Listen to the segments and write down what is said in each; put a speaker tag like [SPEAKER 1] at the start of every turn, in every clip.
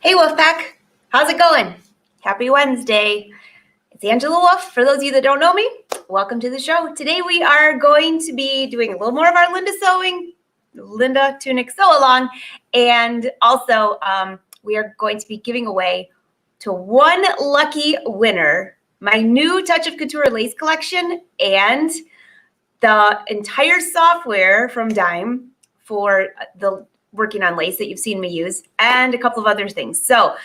[SPEAKER 1] Hey Wolfpack, how's it going? Happy Wednesday. It's Angela Wolf. For those of you that don't know me, welcome to the show. Today we are going to be doing a little more of our Linda sewing, Linda Tunic Sewalong, and also we are going to be giving away to one lucky winner my new Touch of Couture lace collection and the entire software from Dime for the working on lace that you've seen me use, and a couple of other things. So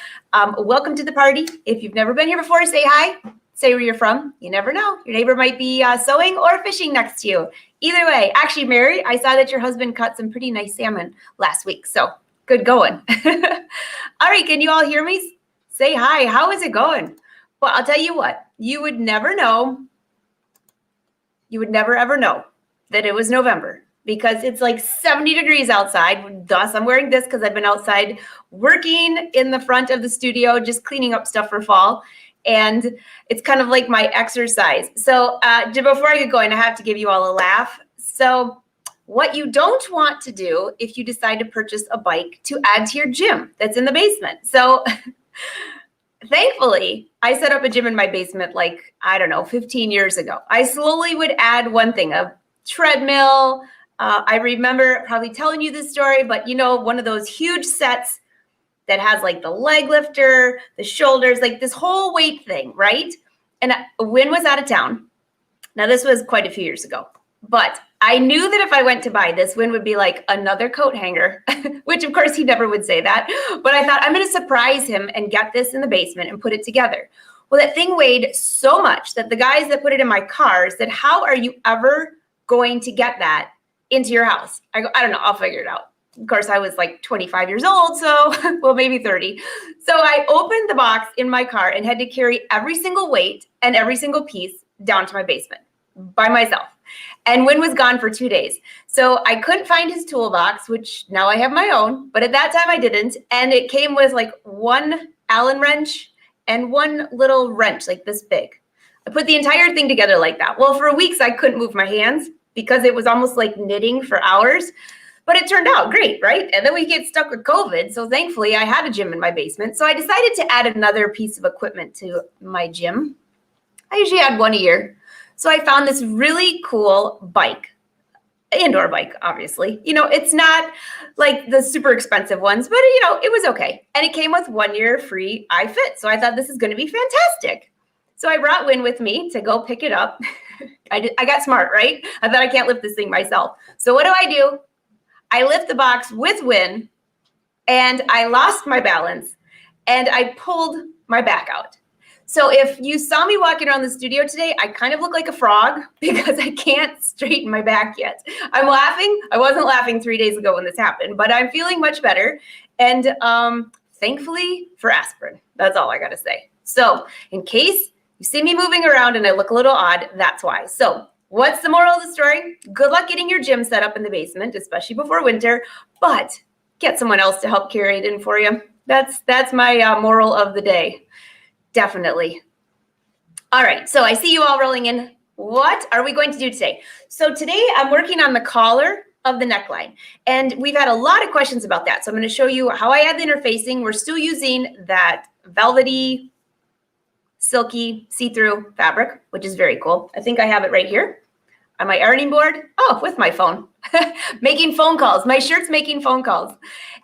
[SPEAKER 1] welcome to the party. If you've never been here before, say hi, say where you're from. You never know. Your neighbor might be sewing or fishing next to you. Either way, actually, Mary, I saw that your husband caught some pretty nice salmon last week. So good going. All right, can you all hear me? Say hi. How is it going? Well, I'll tell you what, you would never know. You would never, ever know that it was November because it's like 70 degrees outside. Thus, I'm wearing this because I've been outside working in the front of the studio, just cleaning up stuff for fall. And it's kind of like my exercise. So before I get going, I have to give you all a laugh. So what you don't want to do if you decide to purchase a bike to add to your gym that's in the basement. So thankfully, I set up a gym in my basement like, I don't know, 15 years ago. I slowly would add one thing, a treadmill. I remember probably telling you this story, but you know, one of those huge sets that has like the leg lifter, the shoulders, like this whole weight thing, right? And Win was out of town. Now, this was quite a few years ago, but I knew that if I went to buy this, Win would be like another coat hanger, which of course he never would say that. But I thought I'm going to surprise him and get this in the basement and put it together. Well, that thing weighed so much that the guys that put it in my car said, how are you ever going to get that into your house? I go, I don't know, I'll figure it out. Of course, I was like 25 years old, so, well, maybe 30. So I opened the box in my car and had to carry every single weight and every single piece down to my basement by myself. And Win was gone for 2 days. So I couldn't find his toolbox, which now I have my own, but at that time I didn't. And it came with like one Allen wrench and one little wrench like this big. I put the entire thing together like that. Well, for weeks I couldn't move my hands because it was almost like knitting for hours. But it turned out great, right? And then we get stuck with COVID. So thankfully I had a gym in my basement. So I decided to add another piece of equipment to my gym. I usually add one a year. So I found this really cool bike, indoor bike, obviously. You know, it's not like the super expensive ones, but you know, it was okay. And it came with 1 year free iFit. So I thought this is going to be fantastic. So I brought Win with me to go pick it up. I got smart, right? I thought I can't lift this thing myself. So what do? I lift the box with Win and I lost my balance and I pulled my back out. So if you saw me walking around the studio today, I kind of look like a frog because I can't straighten my back yet. I'm laughing. I wasn't laughing 3 days ago when this happened, but I'm feeling much better. And thankfully for aspirin, that's all I got to say. So in case you see me moving around and I look a little odd, that's why. So what's the moral of the story? Good luck getting your gym set up in the basement, especially before winter, but get someone else to help carry it in for you. That's my moral of the day. Definitely. All right, so I see you all rolling in. What are we going to do today? So today I'm working on the collar of the neckline, and we've had a lot of questions about that. So I'm going to show you how I add the interfacing. We're still using that velvety, silky, see-through fabric, which is very cool. I think I have it right here on my ironing board. Oh, with my phone, making phone calls. My shirt's making phone calls.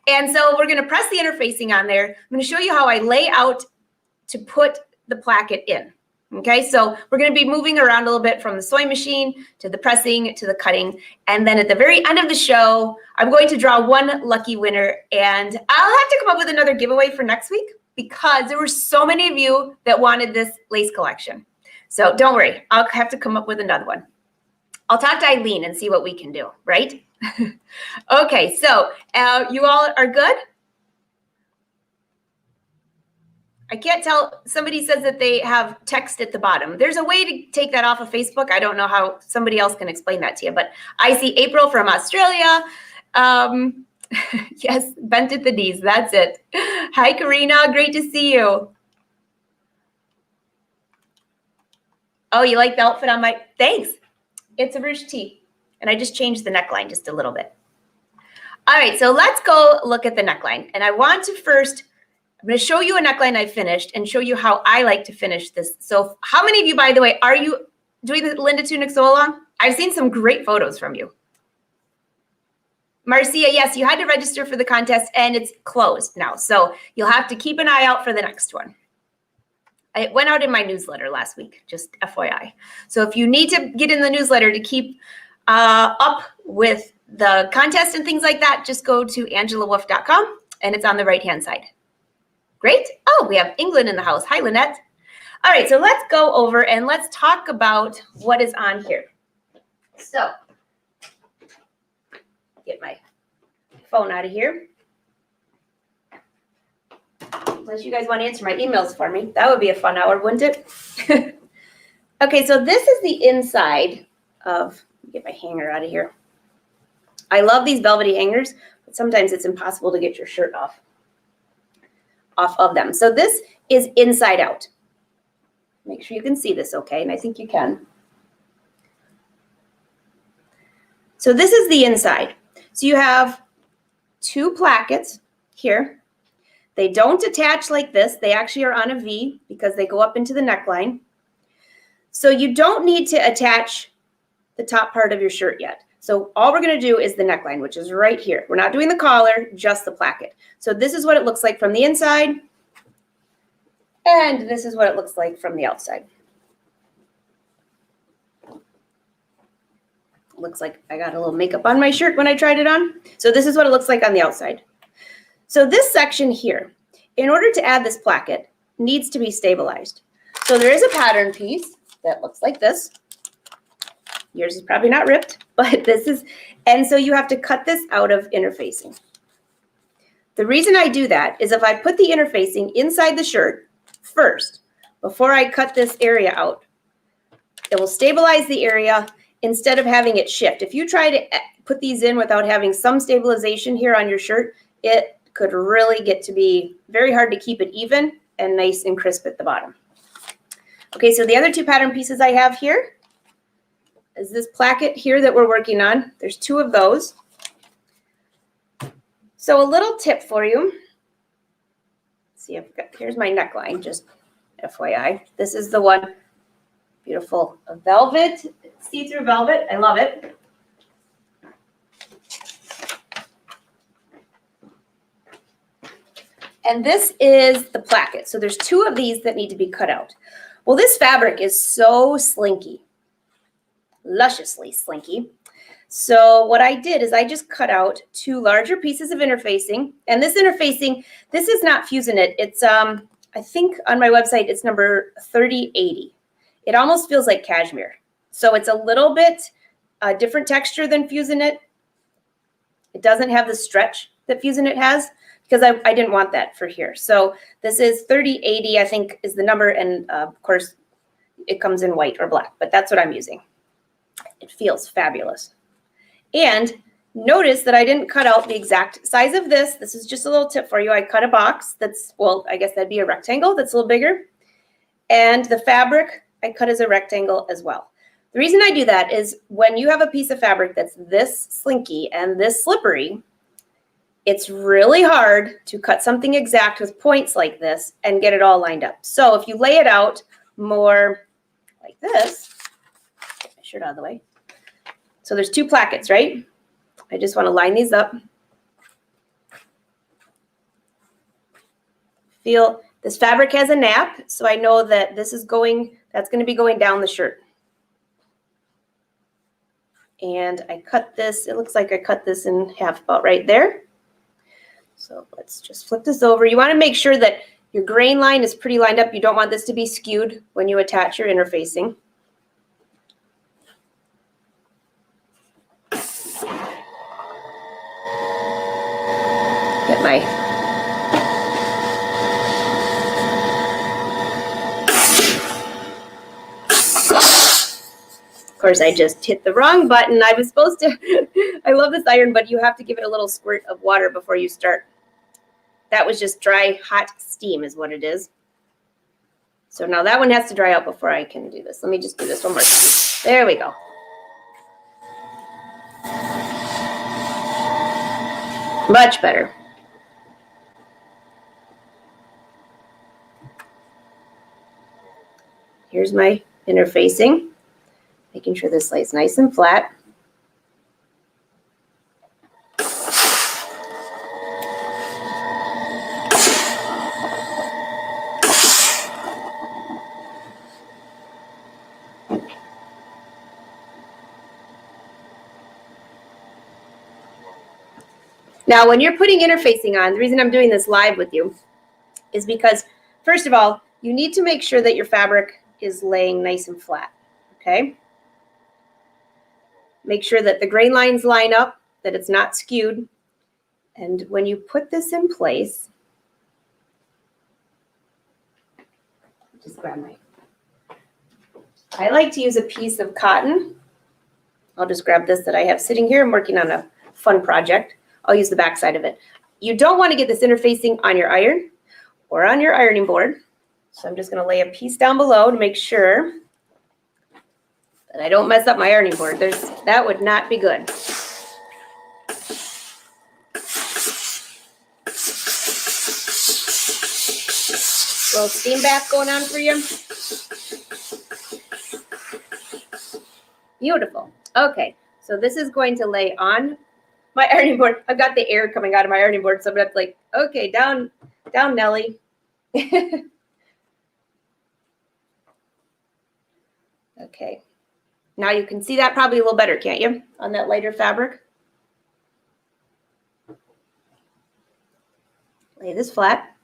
[SPEAKER 1] And so we're going to press the interfacing on there. I'm going to show you how I lay out to put the placket in. Okay, so we're going to be moving around a little bit from the sewing machine to the pressing to the cutting. And then at the very end of the show, I'm going to draw one lucky winner. And I'll have to come up with another giveaway for next week because there were so many of you that wanted this lace collection. So don't worry, I'll have to come up with another one. I'll talk to Eileen and see what we can do, right? Okay, so you all are good? I can't tell. Somebody says that they have text at the bottom. There's a way to take that off of Facebook. I don't know how somebody else can explain that to you, but I see April from Australia. Yes, bent at the knees. That's it. Hi, Karina. Great to see you. Oh, you like the outfit on my, thanks. It's a ruche tee. And I just changed the neckline just a little bit. All right, so let's go look at the neckline. And I want to first I'm going to show you a neckline I finished and show you how I like to finish this. So how many of you, by the way, are you doing the Linda Tunic Sewalong? I've seen some great photos from you. Marcia, yes, you had to register for the contest and it's closed now. So you'll have to keep an eye out for the next one. It went out in my newsletter last week, just FYI. So if you need to get in the newsletter to keep up with the contest and things like that, just go to angelawolf.com and it's on the right-hand side. Great. Oh, we have England in the house. Hi, Lynette. All right, so let's go over and let's talk about what is on here. So get my phone out of here. Unless you guys want to answer my emails for me. That would be a fun hour, wouldn't it? Okay, so this is the inside of, get my hanger out of here. I love these velvety hangers, but sometimes it's impossible to get your shirt off of them. So this is inside out. Make sure you can see this okay, and I think you can. So this is the inside. So you have two plackets here. They don't attach like this. They actually are on a V because they go up into the neckline. So you don't need to attach the top part of your shirt yet. So all we're going to do is the neckline, which is right here. We're not doing the collar, just the placket. So this is what it looks like from the inside. And this is what it looks like from the outside. Looks like I got a little makeup on my shirt when I tried it on. So this is what it looks like on the outside. So this section here, in order to add this placket, needs to be stabilized. So there is a pattern piece that looks like this. Yours is probably not ripped, but this is, and so you have to cut this out of interfacing. The reason I do that is if I put the interfacing inside the shirt first, before I cut this area out, it will stabilize the area instead of having it shift. If you try to put these in without having some stabilization here on your shirt, it could really get to be very hard to keep it even and nice and crisp at the bottom. Okay, so the other two pattern pieces I have here is this placket here that we're working on. There's two of those. So a little tip for you. See, here's my neckline, just FYI. This is the one, beautiful velvet, see-through velvet. I love it. And this is the placket. So there's two of these that need to be cut out. Well, this fabric is so slinky, lusciously slinky. So what I did is I just cut out two larger pieces of interfacing. And this interfacing, this is not Fusible. It's, I think on my website, it's number 3080. It almost feels like cashmere. So it's a little bit different texture than Fusible. It doesn't have the stretch that Fusible has, because I didn't want that for here. So this is 3080, I think, is the number. And of course, it comes in white or black, but that's what I'm using. It feels fabulous. And notice that I didn't cut out the exact size of this. This is just a little tip for you. I cut a box that's, well, I guess that'd be a rectangle that's a little bigger. And the fabric I cut as a rectangle as well. The reason I do that is when you have a piece of fabric that's this slinky and this slippery, it's really hard to cut something exact with points like this and get it all lined up. So if you lay it out more like this, get my shirt out of the way. So there's two plackets, right? I just want to line these up. Feel this fabric has a nap, so I know that this is going, that's going to be going down the shirt. And I cut this, it looks like I cut this in half about right there. So let's just flip this over. You want to make sure that your grain line is pretty lined up. You don't want this to be skewed when you attach your interfacing. Get my Of course, I just hit the wrong button. I was supposed to, I love this iron, but you have to give it a little squirt of water before you start. That was just dry, hot steam is what it is. So now that one has to dry out before I can do this. Let me just do this one more time. There we go. Much better. Here's my interfacing, making sure this lays nice and flat. Now, when you're putting interfacing on, the reason I'm doing this live with you is because, first of all, you need to make sure that your fabric is laying nice and flat, okay? Make sure that the grain lines line up, that it's not skewed. And when you put this in place, just grab my, I like to use a piece of cotton. I'll just grab this that I have sitting here. I'm working on a fun project. I'll use the back side of it. You don't want to get this interfacing on your iron or on your ironing board. So I'm just going to lay a piece down below to make sure that I don't mess up my ironing board. That would not be good. A little steam bath going on for you. Beautiful. Okay, so this is going to lay on my ironing board. I've got the air coming out of my ironing board, so I'm gonna have to like, okay, down, Nelly. Okay. Now you can see that probably a little better, can't you? On that lighter fabric. Lay this flat,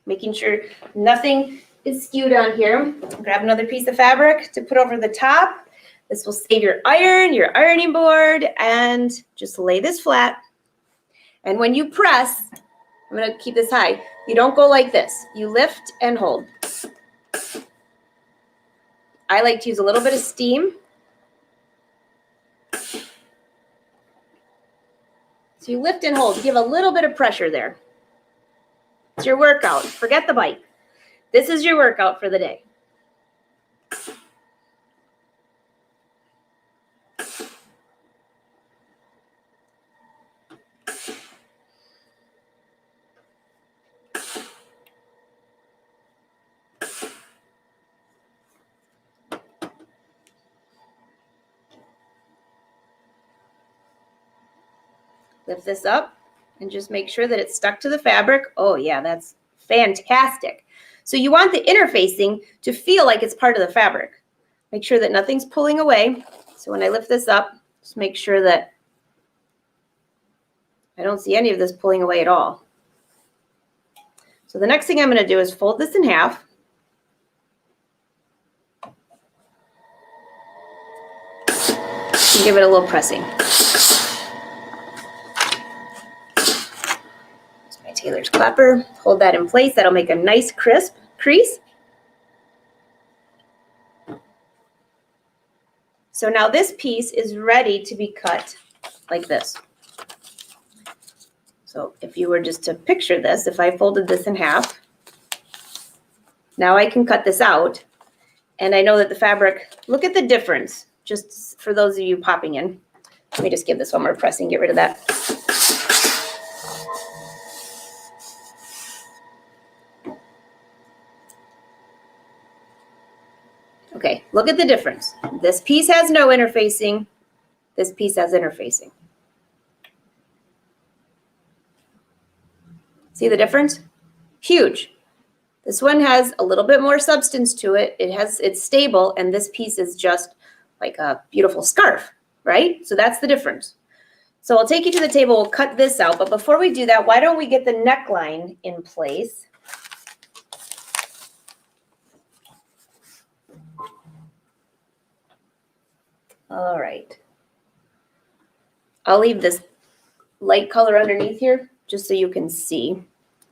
[SPEAKER 1] making sure nothing is skewed on here. Grab another piece of fabric to put over the top. This will save your ironing board, and just lay this flat. And when you press, I'm going to keep this high. You don't go like this. You lift and hold. I like to use a little bit of steam. So you lift and hold. Give a little bit of pressure there. It's your workout. Forget the bike. This is your workout for the day. Lift this up and just make sure that it's stuck to the fabric. Oh yeah, that's fantastic. So you want the interfacing to feel like it's part of the fabric. Make sure that nothing's pulling away. So when I lift this up, just make sure that I don't see any of this pulling away at all. So the next thing I'm going to do is fold this in half. And give it a little pressing. Tailor's clapper, hold that in place. That'll make a nice crisp crease. So now this piece is ready to be cut like this. So if you were just to picture this, if I folded this in half, now I can cut this out. And I know that the fabric, look at the difference, just for those of you popping in. Let me just give this one more pressing, get rid of that. Okay, look at the difference. This piece has no interfacing. This piece has interfacing. See the difference? Huge. This one has a little bit more substance to it. It's stable, and this piece is just like a beautiful scarf, right? So that's the difference. So I'll take you to the table. We'll cut this out. But before we do that, why don't we get the neckline in place? All right. I'll leave this light color underneath here just so you can see.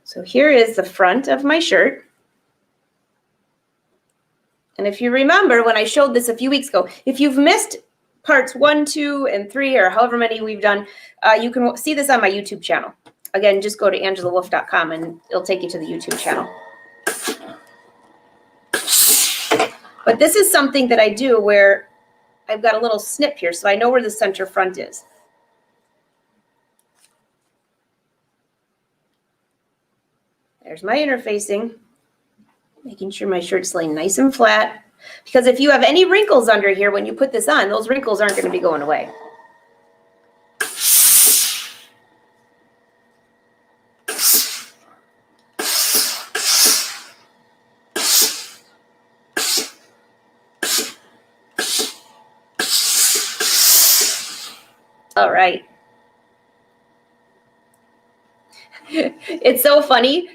[SPEAKER 1] So here is the front of my shirt. And if you remember when I showed this a few weeks ago, if you've missed parts 1, 2, and 3, or however many we've done, you can see this on my YouTube channel. Again, just go to angelawolf.com and it'll take you to the YouTube channel. But this is something that I do where I've got a little snip here, so I know where the center front is. There's my interfacing. Making sure my shirt's laying nice and flat. Because if you have any wrinkles under here when you put this on, those wrinkles aren't going to be going away. All right. It's so funny.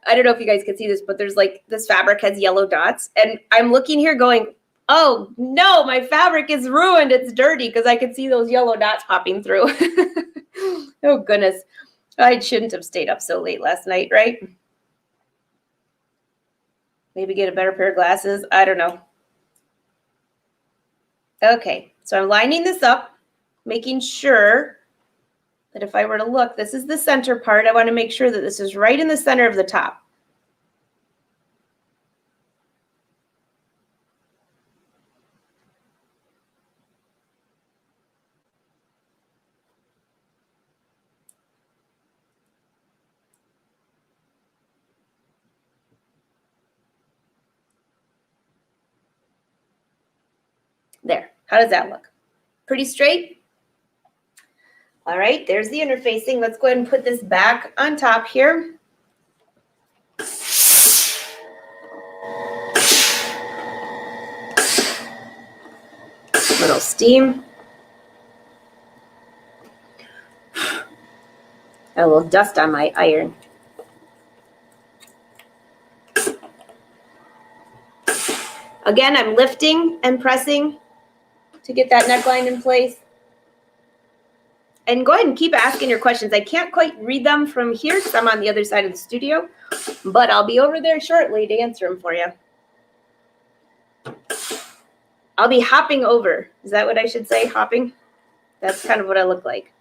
[SPEAKER 1] I don't know if you guys can see this, but there's like this fabric has yellow dots. And I'm looking here going, oh no, my fabric is ruined. It's dirty because I can see those yellow dots popping through. Oh goodness. I shouldn't have stayed up so late last night, right? Maybe get a better pair of glasses. I don't know. Okay, so I'm lining this up, making sure that if I were to look, this is the center part. I want to make sure that this is right in the center of the top. There. How does that look? Pretty straight? All right, there's the interfacing. Let's go ahead and put this back on top here. Little steam. A little dust on my iron. Again, I'm lifting and pressing to get that neckline in place. And go ahead and keep asking your questions. I can't quite read them from here because I'm on the other side of the studio, but I'll be over there shortly to answer them for you. I'll be hopping over. Is that what I should say? Hopping? That's kind of what I look like.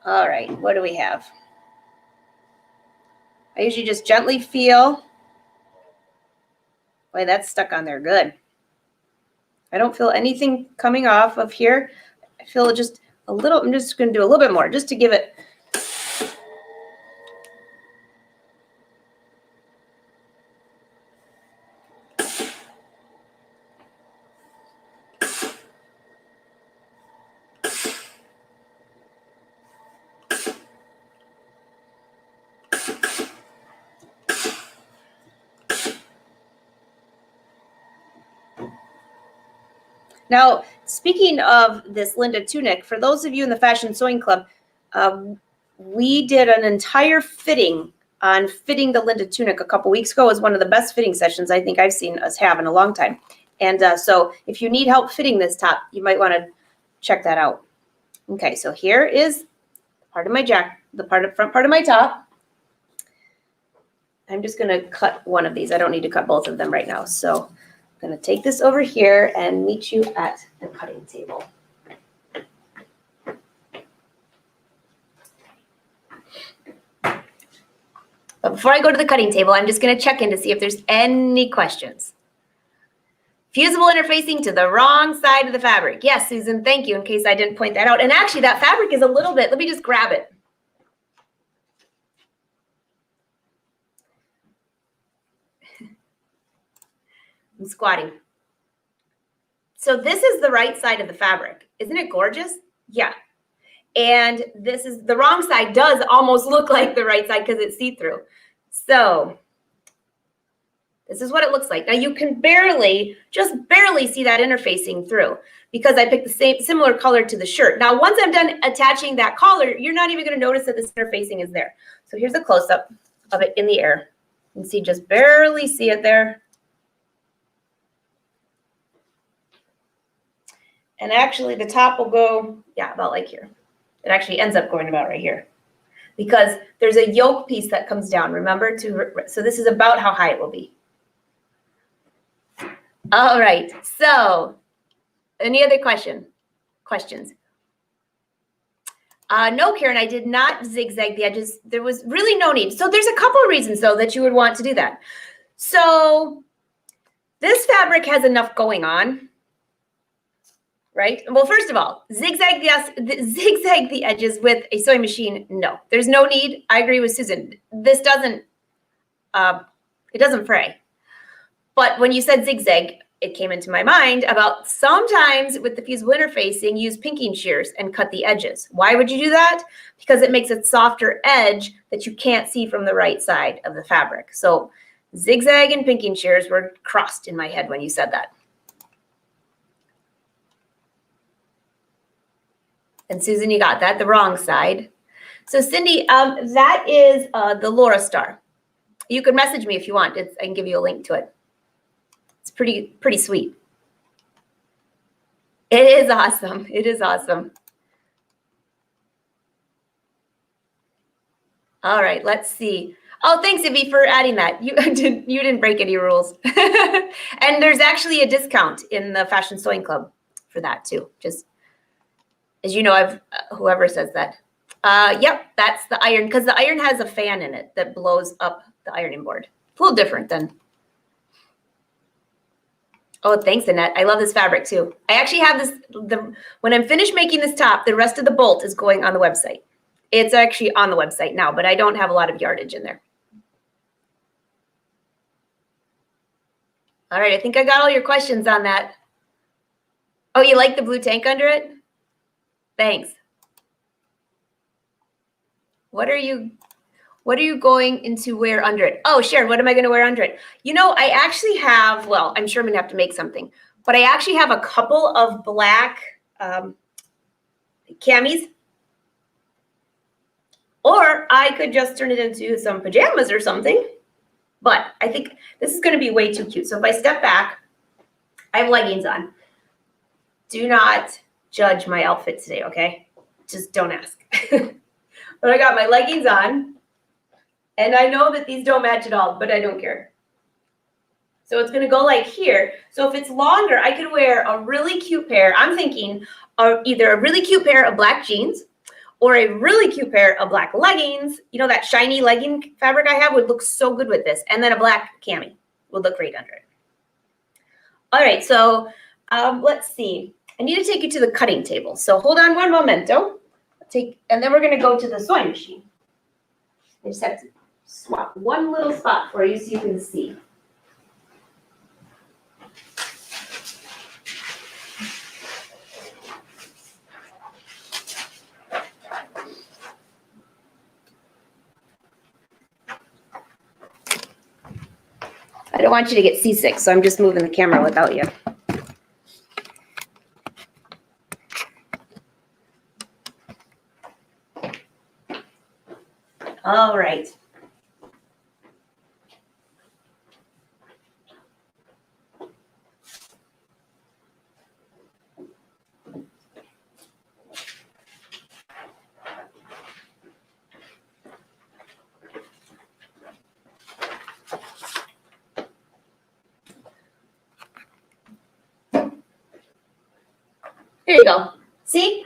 [SPEAKER 1] All right, what do we have? I usually just gently feel. Boy, that's stuck on there good. I don't feel anything coming off of here. I feel just a little, I'm just going to do a little bit more just to give it. Now, speaking of this Linda tunic, for those of you in the Fashion Sewing Club, we did an entire fitting on fitting the Linda tunic a couple weeks ago. It was one of the best fitting sessions I think I've seen us have in a long time. And so if you need help fitting this top, you might want to check that out. Okay, so here is part of my front part of my top. I'm just going to cut one of these. I don't need to cut both of them right now. So I'm going to take this over here and meet you at the cutting table. But before I go to the cutting table, I'm just going to check in to see if there's any questions. Fusible interfacing to the wrong side of the fabric. Yes, Susan, thank you, in case I didn't point that out. And actually, that fabric is a little bit, let me just grab it. I'm squatting. So this is the right side of the fabric. Isn't it gorgeous? Yeah. And this is the wrong side does almost look like the right side because it's see-through. So this is what it looks like. Now you can just barely see that interfacing through because I picked the similar color to the shirt. Now, once I'm done attaching that collar, you're not even going to notice that this interfacing is there. So here's a close-up of it in the air. You can see, just barely see it there. And actually the top will go, yeah, about like here. It actually ends up going about right here because there's a yoke piece that comes down, remember? So this is about how high it will be. All right, so any other questions? No, Karen, I did not zigzag the edges. There was really no need. So there's a couple of reasons, though, that you would want to do that. So this fabric has enough going on right? Well, first of all, zigzag the edges with a sewing machine. No, there's no need. I agree with Susan. This doesn't, it doesn't fray. But when you said zigzag, it came into my mind about sometimes with the fusible interfacing, use pinking shears and cut the edges. Why would you do that? Because it makes a softer edge that you can't see from the right side of the fabric. So zigzag and pinking shears were crossed in my head when you said that. And Susan, you got that, the wrong side. So Cindy, that is the Laura Star. You can message me if you want. I can give you a link to it. It's pretty sweet. It is awesome. It is awesome. All right, let's see. Oh, thanks, Ivy, for adding that. You didn't break any rules. And there's actually a discount in the Fashion Sewing Club for that too. Just as you know, whoever says that. Yep, that's the iron, because the iron has a fan in it that blows up the ironing board. It's a little different than. Oh, thanks, Annette. I love this fabric too. I actually have this, when I'm finished making this top, the rest of the bolt is going on the website. It's actually on the website now, but I don't have a lot of yardage in there. All right, I think I got all your questions on that. Oh, you like the blue tank under it? Thanks. What are you going into wear under it? Oh, Sharon, what am I going to wear under it? You know, I actually have, well, I'm sure I'm going to have to make something, but I actually have a couple of black camis. Or I could just turn it into some pajamas or something. But I think this is going to be way too cute. So if I step back, I have leggings on. Do not judge my outfit today, okay? Just don't ask. But I got my leggings on. And I know that these don't match at all, but I don't care. So it's going to go like here. So if it's longer, I could wear a really cute pair. I'm thinking either a really cute pair of black jeans or a really cute pair of black leggings. You know, that shiny legging fabric I have would look so good with this. And then a black cami would look great under it. All right, so let's see. I need to take you to the cutting table. So hold on one momento. And then we're going to go to the sewing machine. I just have to swap one little spot for you so you can see. I don't want you to get seasick, so I'm just moving the camera without you. All right. Here you go. See?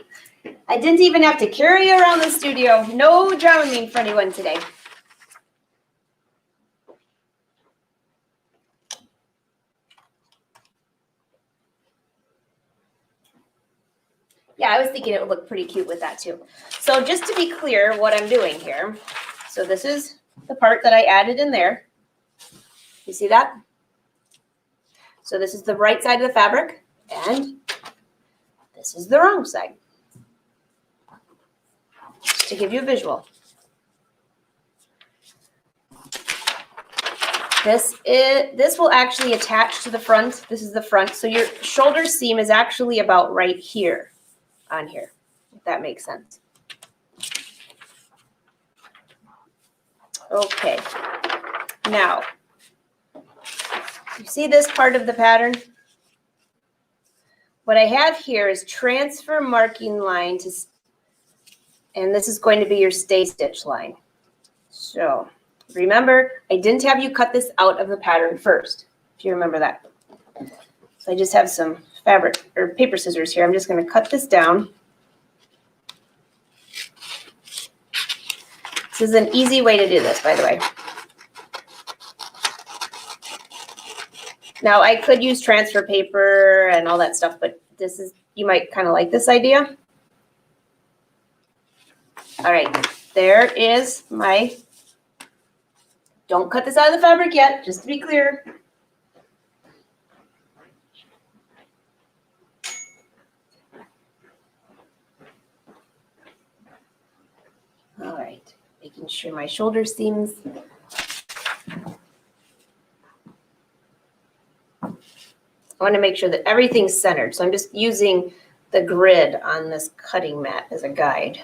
[SPEAKER 1] I didn't even have to carry you around the studio. No Dramamine for anyone today. Yeah, I was thinking it would look pretty cute with that too. So just to be clear what I'm doing here. So this is the part that I added in there. You see that? So this is the right side of the fabric and this is the wrong side. Just to give you a visual. This will actually attach to the front. This is the front. So your shoulder seam is actually about right here on here, if that makes sense. Okay. Now, you see this part of the pattern? What I have here is transfer marking line to, and this is going to be your stay stitch line. So remember, I didn't have you cut this out of the pattern first, if you remember that. So I just have some fabric or paper scissors here. I'm just going to cut this down. This is an easy way to do this, by the way. Now I could use transfer paper and all that stuff, but this is, you might kind of like this idea. All right, there is my, don't cut this out of the fabric yet, just to be clear. All right, making sure my shoulder seams. I want to make sure that everything's centered. So I'm just using the grid on this cutting mat as a guide.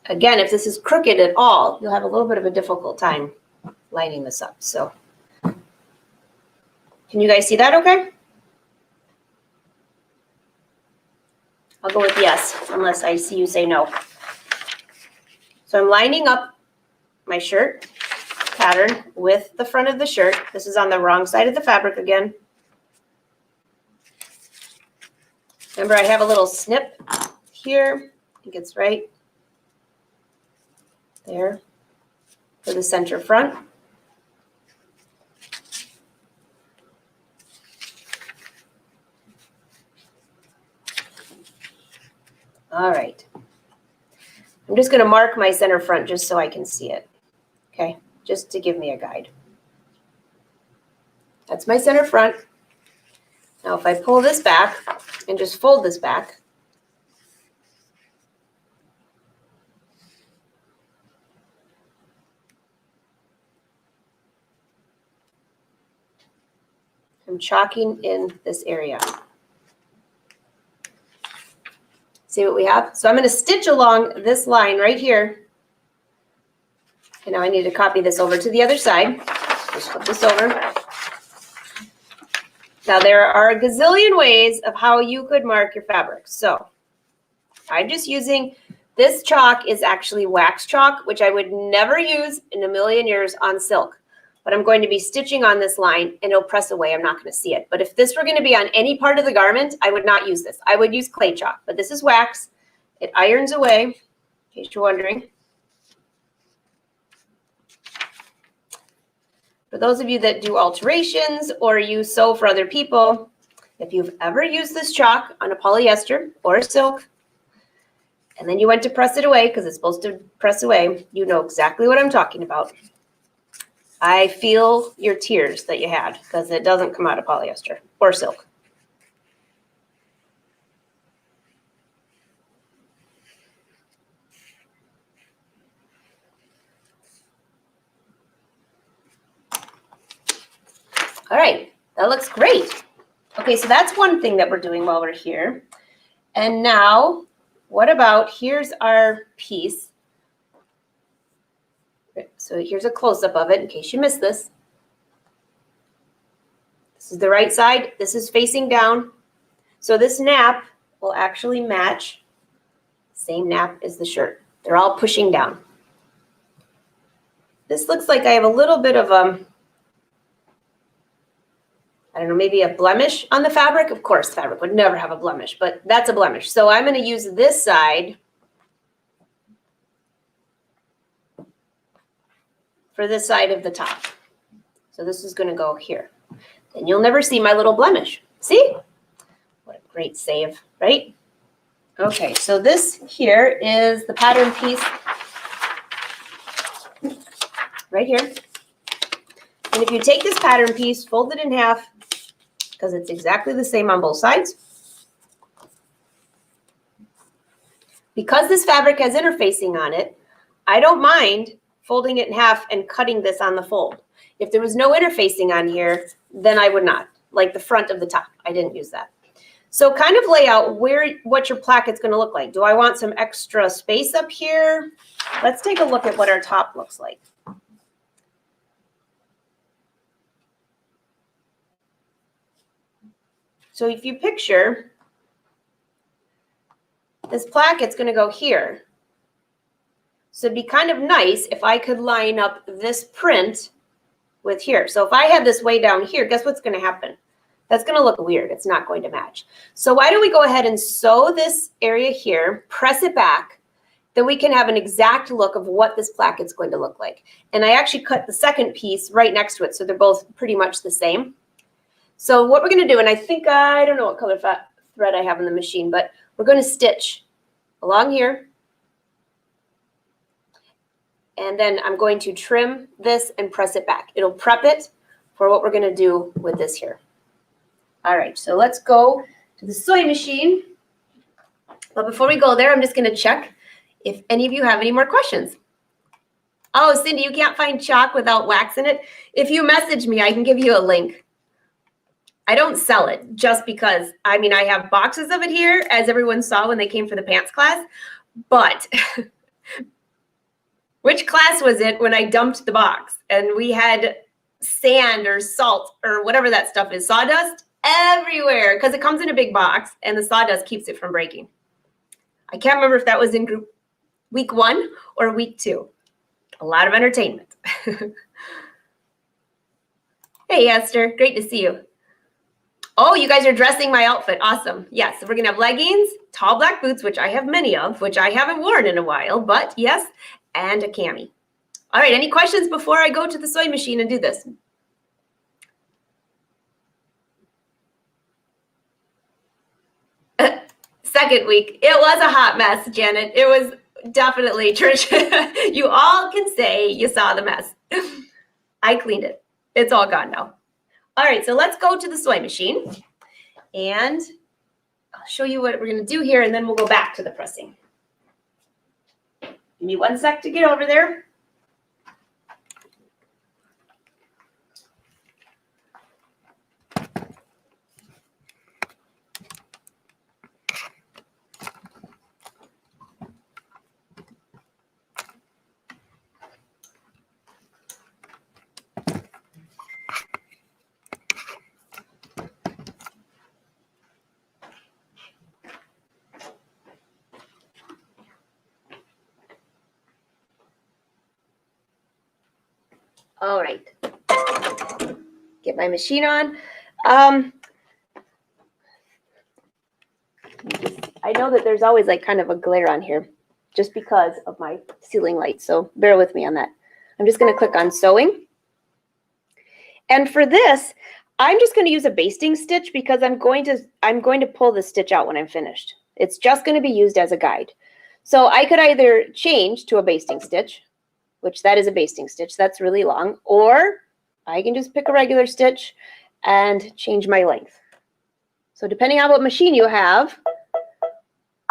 [SPEAKER 1] Again, if this is crooked at all, you'll have a little bit of a difficult time lining this up. So can you guys see that okay? I'll go with yes, unless I see you say no. So I'm lining up my shirt pattern with the front of the shirt. This is on the wrong side of the fabric again. Remember, I have a little snip here. I think it's right there for the center front. All right. I'm just going to mark my center front just so I can see it. Okay, just to give me a guide. That's my center front. Now if I pull this back and just fold this back, I'm chalking in this area. See what we have? So I'm going to stitch along this line right here. And now I need to copy this over to the other side. Just flip this over. Now there are a gazillion ways of how you could mark your fabric. So I'm just using, this chalk is actually wax chalk, which I would never use in a million years on silk. But I'm going to be stitching on this line and it'll press away. I'm not going to see it. But if this were going to be on any part of the garment, I would not use this. I would use clay chalk, but this is wax. It irons away, in case you're wondering. For those of you that do alterations or you sew for other people, if you've ever used this chalk on a polyester or a silk, and then you went to press it away because it's supposed to press away, you know exactly what I'm talking about. I feel your tears that you had because it doesn't come out of polyester or silk. All right, that looks great. Okay, so that's one thing that we're doing while we're here. And now, what about, here's our piece. So here's a close-up of it in case you missed this. This is the right side. This is facing down. So this nap will actually match the same nap as the shirt. They're all pushing down. This looks like I have a little bit of I don't know, maybe a blemish on the fabric. Of course, fabric would never have a blemish, but that's a blemish. So I'm going to use this side for this side of the top. So this is going to go here. And you'll never see my little blemish. See? What a great save, right? Okay, so this here is the pattern piece right here. And if you take this pattern piece, fold it in half, because it's exactly the same on both sides. Because this fabric has interfacing on it, I don't mind folding it in half and cutting this on the fold. If there was no interfacing on here, then I would not, like the front of the top. I didn't use that. So kind of lay out what your placket's going to look like. Do I want some extra space up here? Let's take a look at what our top looks like. So if you picture, this placket's going to go here. So it'd be kind of nice if I could line up this print with here. So if I had this way down here, guess what's going to happen? That's going to look weird. It's not going to match. So why don't we go ahead and sew this area here, press it back. then we can have an exact look of what this placket's going to look like. And I actually cut the second piece right next to it, so they're both pretty much the same. So what we're going to do, and I think, I don't know what color thread I have in the machine, but we're going to stitch along here. And then I'm going to trim this and press it back. It'll prep it for what we're going to do with this here. All right, so let's go to the sewing machine. But before we go there, I'm just going to check if any of you have any more questions. Oh, Cindy, you can't find chalk without wax in it? If you message me, I can give you a link. I don't sell it just because, I mean, I have boxes of it here, as everyone saw when they came for the pants class. But which class was it when I dumped the box and we had sand or salt or whatever that stuff is, sawdust, everywhere because it comes in a big box and the sawdust keeps it from breaking. I can't remember if that was in week 1 or week 2. A lot of entertainment. Hey, Esther, great to see you. Oh, you guys are dressing my outfit. Awesome. Yes, we're going to have leggings, tall black boots, which I have many of, which I haven't worn in a while, but yes, and a cami. All right, any questions before I go to the sewing machine and do this? Second week. It was a hot mess, Janet. It was definitely, Trish, you all can say you saw the mess. I cleaned it. It's all gone now. All right, so let's go to the sewing machine. And I'll show you what we're going to do here, and then we'll go back to the pressing. Give me 1 sec to get over there. All right, get my machine on. I know that there's always like kind of a glare on here just because of my ceiling light, so bear with me on that. I'm just going to click on sewing. And for this, I'm just going to use a basting stitch because I'm going to pull the stitch out when I'm finished. It's just going to be used as a guide. So I could either change to a basting stitch, which that is a basting stitch, that's really long, or I can just pick a regular stitch and change my length. So depending on what machine you have,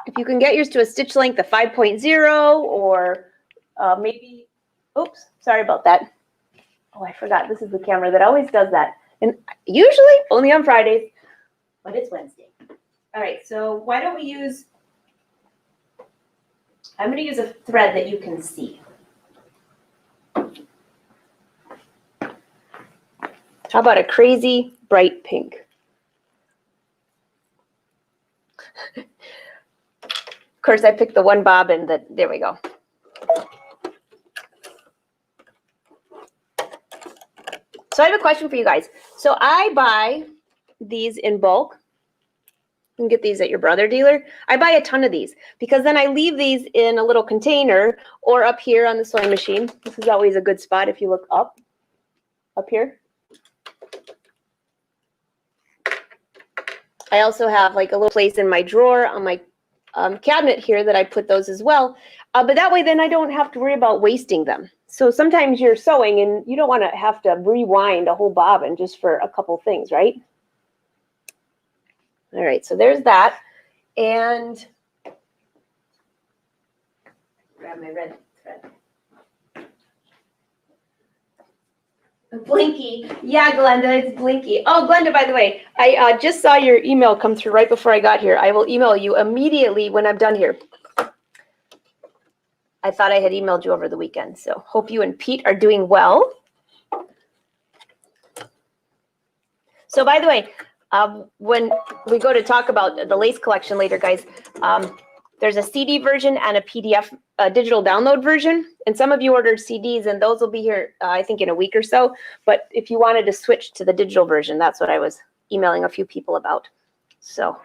[SPEAKER 1] if you can get yours to a stitch length of 5.0 or maybe, oops, sorry about that. Oh, I forgot, this is the camera that always does that. And usually only on Fridays, but it's Wednesday. All right, so why don't we use, I'm gonna use a thread that you can see. How about a crazy bright pink? Of course, I picked the one bobbin that, there we go. So I have a question for you guys. So I buy these in bulk. You can get these at your brother dealer. I buy a ton of these because then I leave these in a little container or up here on the sewing machine. This is always a good spot if you look up here. I also have like a little place in my drawer on my cabinet here that I put those as well. But that way then I don't have to worry about wasting them. So sometimes you're sewing and you don't want to have to rewind a whole bobbin just for a couple things, right? All right, so there's that. And grab my red thread. Blinky. Yeah, Glenda, it's Blinky. Oh, Glenda, by the way, I just saw your email come through right before I got here. I will email you immediately when I'm done here. I thought I had emailed you over the weekend, so hope you and Pete are doing well. So by the way, when we go to talk about the lace collection later, guys, there's a CD version and a PDF digital download version. And some of you ordered CDs, and those will be here, I think, in a week or so. But if you wanted to switch to the digital version, that's what I was emailing a few people about. So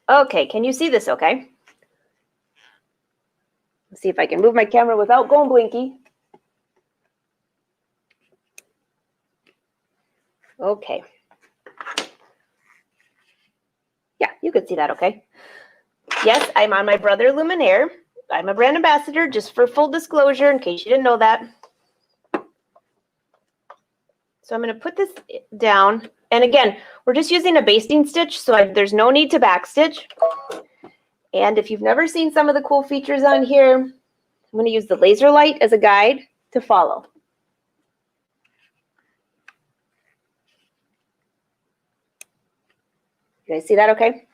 [SPEAKER 1] Okay, can you see this okay? Let's see if I can move my camera without going blinky. Okay. Yeah, you could see that okay. Yes, I'm on my Brother Luminaire. I'm a brand ambassador, just for full disclosure, in case you didn't know that. So I'm going to put this down. And again, we're just using a basting stitch, so there's no need to backstitch. And if you've never seen some of the cool features on here, I'm going to use the laser light as a guide to follow. You guys see that okay?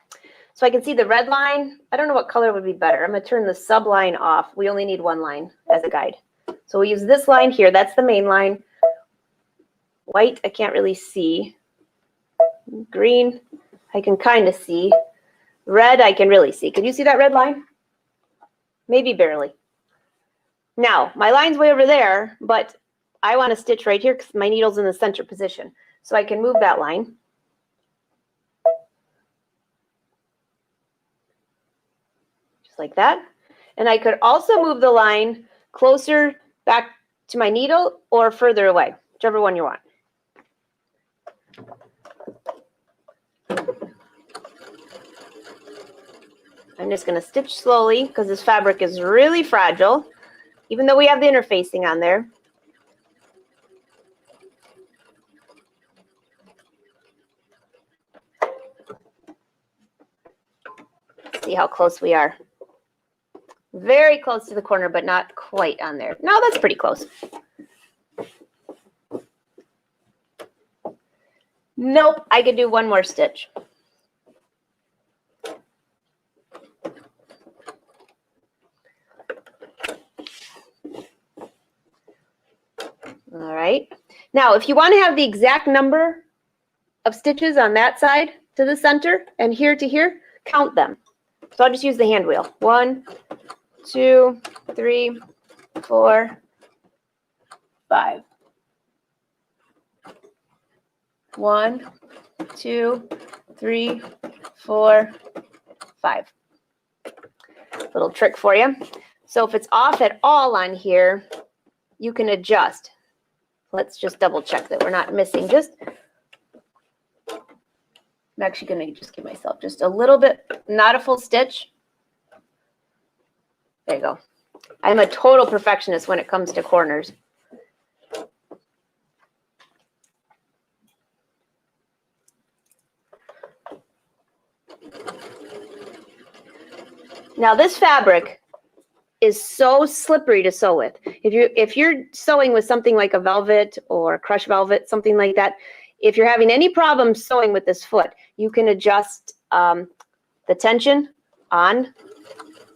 [SPEAKER 1] So I can see the red line. I don't know what color would be better. I'm going to turn the sub line off. We only need one line as a guide. So we'll use this line here. That's the main line. White, I can't really see. Green, I can kind of see. Red, I can really see. Can you see that red line? Maybe barely. Now, my line's way over there, but I want to stitch right here because my needle's in the center position. So I can move that line. Just like that. And I could also move the line closer back to my needle or further away, whichever one you want. I'm just going to stitch slowly because this fabric is really fragile, even though we have the interfacing on there. See how close we are. Very close to the corner, but not quite on there. No, that's pretty close. Nope, I could do one more stitch. All right. Now, if you want to have the exact number of stitches on that side to the center and here to here, count them. So I'll just use the hand wheel. 1, 2, 3, 4, 5. 1, 2, 3, 4, 5. Little trick for you. So if it's off at all on here, you can adjust. Let's just double check that we're not missing. I'm actually going to just give myself just a little bit, not a full stitch. There you go. I'm a total perfectionist when it comes to corners. Now this fabric is so slippery to sew with. If you're sewing with something like a velvet or crushed velvet, something like that, if you're having any problems sewing with this foot, you can adjust the tension on,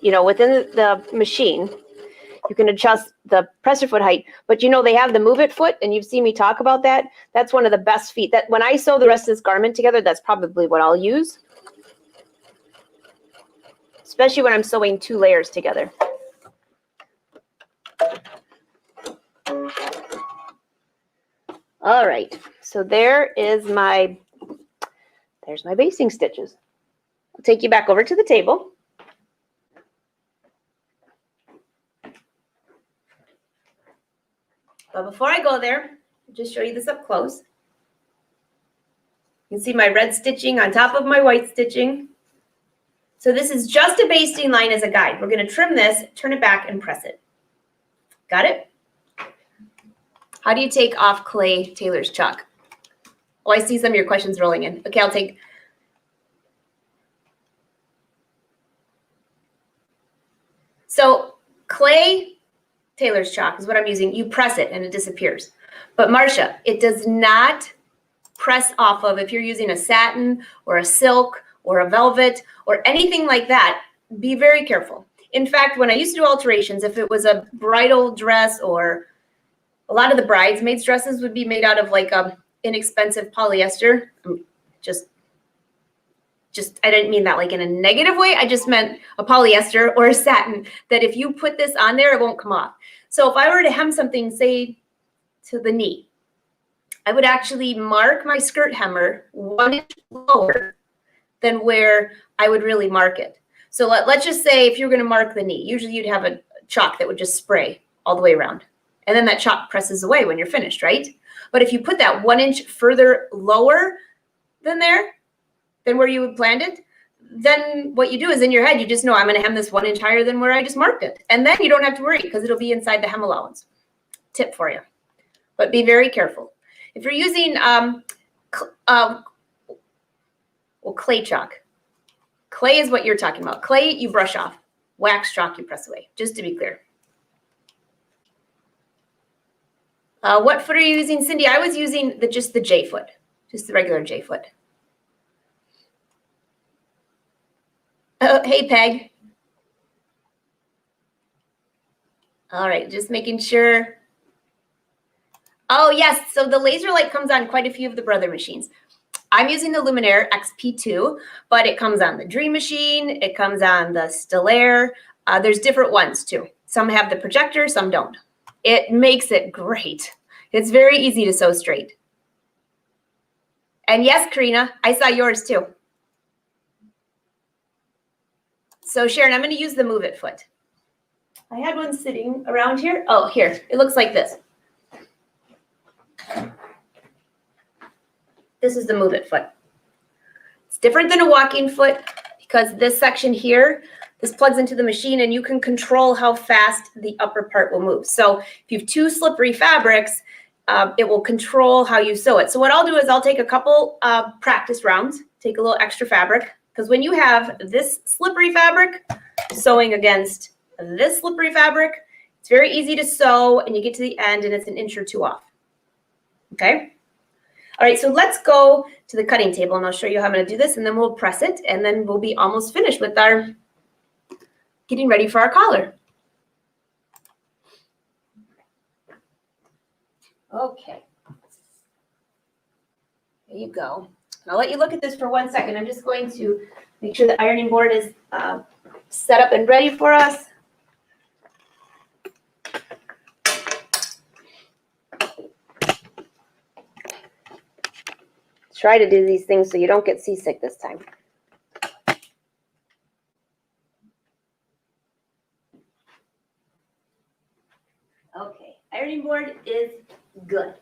[SPEAKER 1] within the machine. You can adjust the presser foot height, but they have the move it foot, and you've seen me talk about that. That's one of the best feet. That when I sew the rest of this garment together, that's probably what I'll use, especially when I'm sewing 2 layers together. All right, so there's my basting stitches. I'll take you back over to the table. But before I go there, I'll just show you this up close. You can see my red stitching on top of my white stitching. So this is just a basting line as a guide. We're going to trim this, turn it back, and press it. Got it? How do you take off clay tailor's chalk? Oh, I see some of your questions rolling in. Okay, I'll take. So clay tailor's chalk is what I'm using. You press it and it disappears. But Marcia, it does not press off of if you're using a satin or a silk or a velvet or anything like that. Be very careful. In fact, when I used to do alterations, if it was a bridal dress or a lot of the bridesmaids dresses would be made out of like inexpensive polyester. I didn't mean that like in a negative way. I just meant a polyester or a satin that if you put this on there, it won't come off. So if I were to hem something, say to the knee, I would actually mark my skirt hemmer 1 inch lower than where I would really mark it. So let's just say if you're going to mark the knee, usually you'd have a chalk that would just spray all the way around. And then that chalk presses away when you're finished, right? But if you put that 1 inch further lower than where you planned it, then what you do is in your head, you just know I'm going to hem this 1 inch higher than where I just marked it. And then you don't have to worry because it'll be inside the hem allowance. Tip for you. But be very careful. If you're using clay chalk, clay is what you're talking about. Clay, you brush off. Wax chalk, you press away, just to be clear. What foot are you using, Cindy? I was using just the J foot, just the regular J foot. Oh, hey, Peg. All right, just making sure. Oh, yes. So the laser light comes on quite a few of the Brother machines. I'm using the Luminaire XP2, but it comes on the Dream machine. It comes on the Stellaire. There's different ones, too. Some have the projector, some don't. It makes it great. It's very easy to sew straight. And yes, Karina, I saw yours, too. So, Sharon, I'm going to use the Move It foot. I had one sitting around here. Oh, here. It looks like this. This is the Move It foot. It's different than a walking foot because this section here, this plugs into the machine and you can control how fast the upper part will move. So if you have two slippery fabrics, it will control how you sew it. So what I'll do is I'll take a couple practice rounds, take a little extra fabric, because when you have this slippery fabric sewing against this slippery fabric, it's very easy to sew and you get to the end and it's an inch or two off. Okay? All right, so let's go to the cutting table and I'll show you how I'm going to do this and then we'll press it and then we'll be almost finished with our getting ready for our collar. Okay. There you go. And I'll let you look at this for 1 second. I'm just going to make sure the ironing board is set up and ready for us. Try to do these things so you don't get seasick this time. Okay, ironing board is good.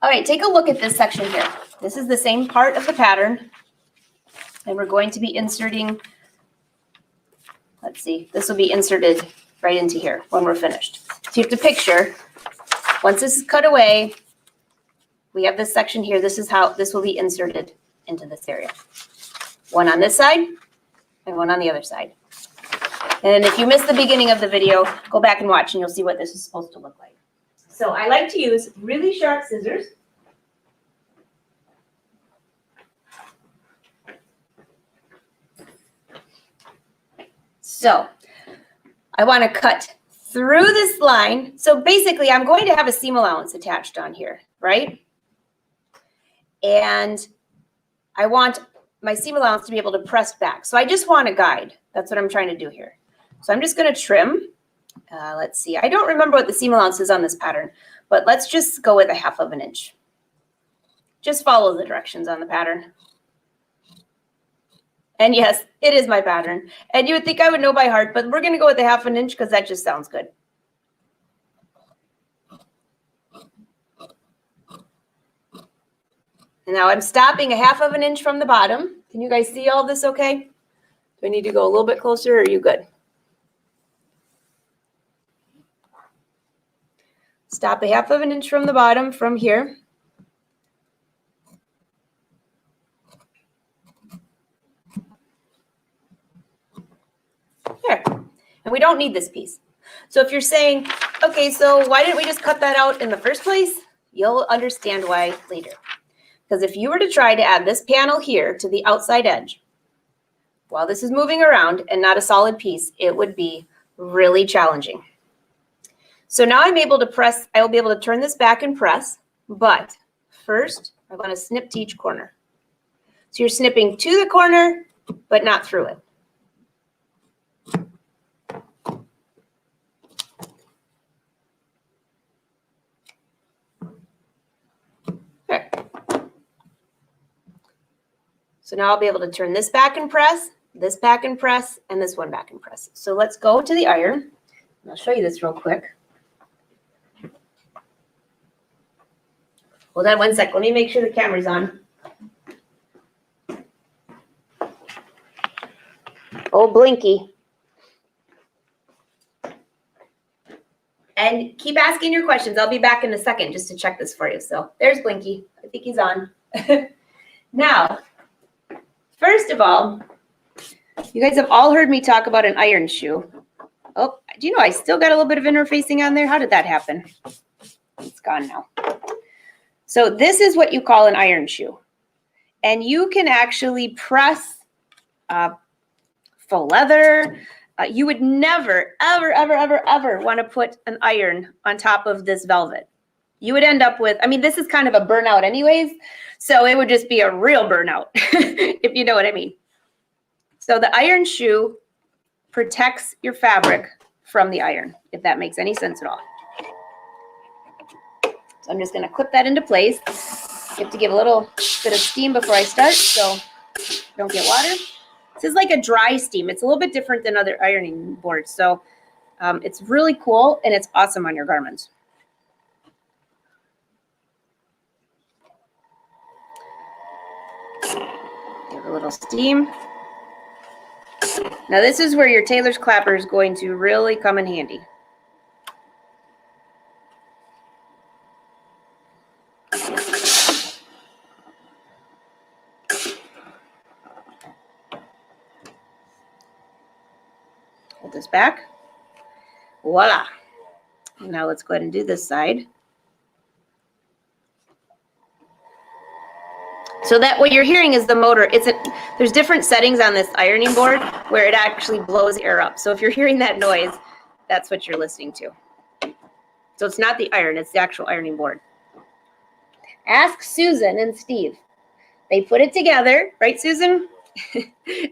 [SPEAKER 1] All right, take a look at this section here. This is the same part of the pattern, and we're going to be inserting, let's see, this will be inserted right into here when we're finished. So you have to picture, once this is cut away, we have this section here. This is how this will be inserted into this area. One on this side and one on the other side. And if you missed the beginning of the video, go back and watch and you'll see what this is supposed to look like. So I like to use really sharp scissors. So I want to cut through this line. So basically I'm going to have a seam allowance attached on here, right? And I want my seam allowance to be able to press back. So I just want a guide. That's what I'm trying to do here. So I'm just going to trim. Let's see. I don't remember what the seam allowance is on this pattern, but let's just go with 1/2 inch. Just follow the directions on the pattern. And yes, it is my pattern. And you would think I would know by heart, but we're going to go with 1/2 inch because that just sounds good. And now I'm stopping 1/2 inch from the bottom. Can you guys see all this okay? Do I need to go a little bit closer or are you good? Stop 1/2 inch from the bottom from here. There. And we don't need this piece. So if you're saying, okay, so why didn't we just cut that out in the first place? You'll understand why later. Because if you were to try to add this panel here to the outside edge, while this is moving around and not a solid piece, it would be really challenging. So now I'm able to press, I will be able to turn this back and press, but first I want to snip to each corner. So you're snipping to the corner, but not through it. There. So now I'll be able to turn this back and press, this back and press, and this one back and press. So let's go to the iron. I'll show you this real quick. Hold on one sec. Let me make sure the camera's on. Oh, Blinky. And keep asking your questions. I'll be back in a second just to check this for you. So there's Blinky. I think he's on. Now, first of all, you guys have all heard me talk about an iron shoe. Oh, do you know I still got a little bit of interfacing on there? How did that happen? It's gone now. So this is what you call an iron shoe. And you can actually press faux leather. You would never, ever, ever, ever, ever want to put an iron on top of this velvet. You would end up with, I mean, this is kind of a burnout anyways, so it would just be a real burnout, if you know what I mean. So the iron shoe protects your fabric from the iron, if that makes any sense at all. So I'm just going to clip that into place. You have to give a little bit of steam before I start, so don't get water. This is like a dry steam. It's a little bit different than other ironing boards. So it's really cool, and it's awesome on your garments. Give a little steam. Now this is where your tailor's clapper is going to really come in handy. Hold this back. Voila. Now let's go ahead and do this side. So that what you're hearing is the motor. There's different settings on this ironing board where it actually blows air up. So if you're hearing that noise, that's what you're listening to. So it's not the iron, it's the actual ironing board. Ask Susan and Steve. They put it together, right, Susan?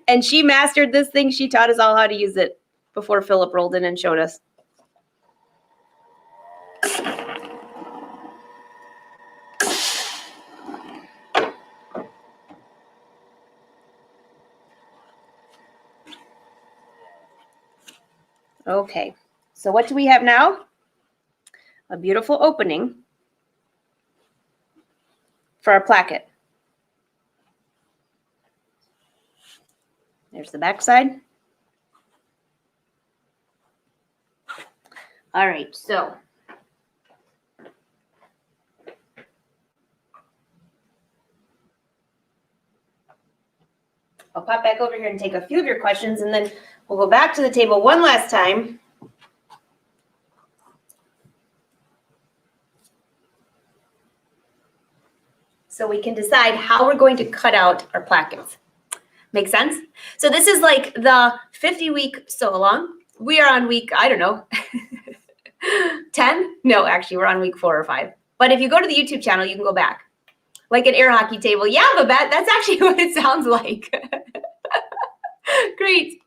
[SPEAKER 1] And she mastered this thing. She taught us all how to use it before Philip rolled in and showed us. Okay, so what do we have now? A beautiful opening for our placket. There's the back side. All right, so I'll pop back over here and take a few of your questions, and then we'll go back to the table one last time. So we can decide how we're going to cut out our plackets. Make sense? So this is like the 50-week Sewalong. We are on week, I don't know, 10? No, actually, we're on week 4 or 5. But if you go to the YouTube channel, you can go back. Like an air hockey table. Yeah, Babette, that's actually what it sounds like. Great.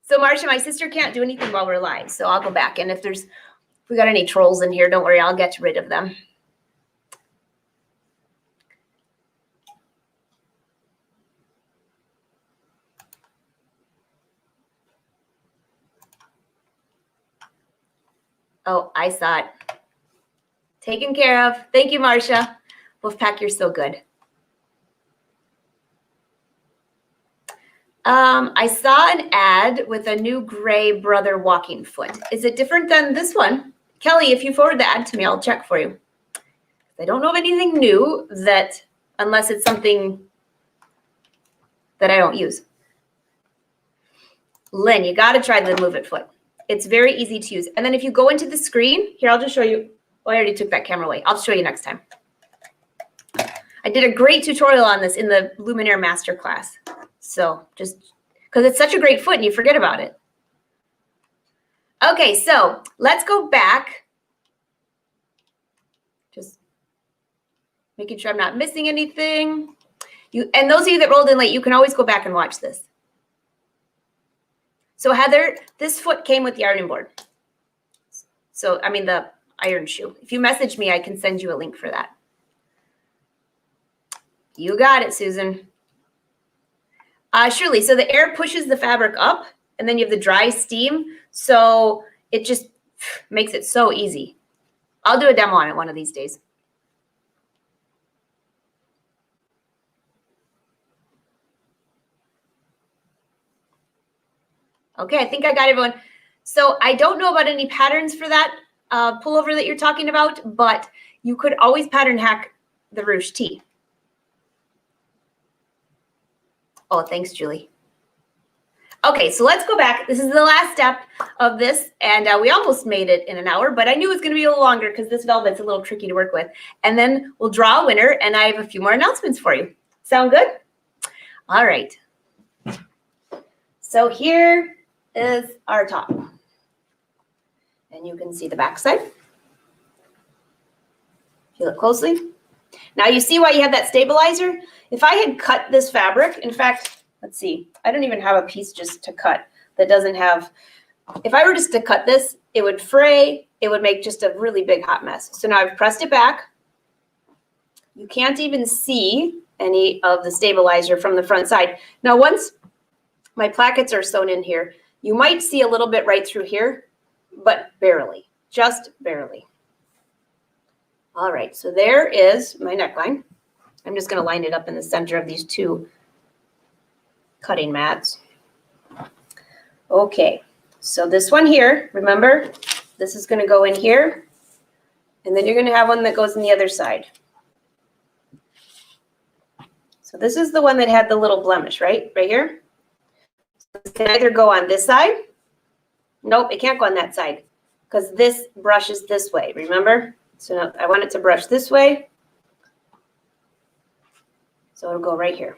[SPEAKER 1] So Marcia, my sister can't do anything while we're live, so I'll go back. And if we got any trolls in here, don't worry, I'll get rid of them. Oh, I saw it. Taken care of. Thank you, Marcia. Wolfpack, you're so good. I saw an ad with a new gray brother walking foot. Is it different than this one? Kelly, if you forward the ad to me, I'll check for you. I don't know of anything new that, unless it's something that I don't use. Lynn, you got to try the Move It foot. It's very easy to use. And then if you go into the screen, here, I'll just show you. Oh, I already took that camera away. I'll show you next time. I did a great tutorial on this in the Luminaire Masterclass. So just because it's such a great foot and you forget about it. Okay, so let's go back. Just making sure I'm not missing anything. And those of you that rolled in late, you can always go back and watch this. So Heather, this foot came with the ironing board. So, I mean, the iron shoe. If you message me, I can send you a link for that. You got it, Susan. Surely, so the air pushes the fabric up, and then you have the dry steam, so it just makes it so easy. I'll do a demo on it one of these days. Okay, I think I got everyone. So I don't know about any patterns for that pullover that you're talking about, but you could always pattern hack the ruche tee. Oh, thanks, Julie. Okay, so let's go back. This is the last step of this, and we almost made it in an hour, but I knew it was going to be a little longer because this velvet's a little tricky to work with. And then we'll draw a winner, and I have a few more announcements for you. Sound good? All right. So here is our top. And you can see the back side. If you look closely. Now you see why you have that stabilizer? If I had cut this fabric, in fact, let's see, I don't even have a piece just to cut that doesn't have, if I were just to cut this, it would fray, it would make just a really big hot mess. So now I've pressed it back. You can't even see any of the stabilizer from the front side. Now once my plackets are sewn in here, you might see a little bit right through here, but barely, just barely. All right, so there is my neckline. I'm just going to line it up in the center of these two cutting mats. Okay, so this one here, remember, this is going to go in here, and then you're going to have one that goes on the other side. So this is the one that had the little blemish, right here. So it can either go on this side. Nope, it can't go on that side because this brushes this way, remember? So now I want it to brush this way. So it'll go right here.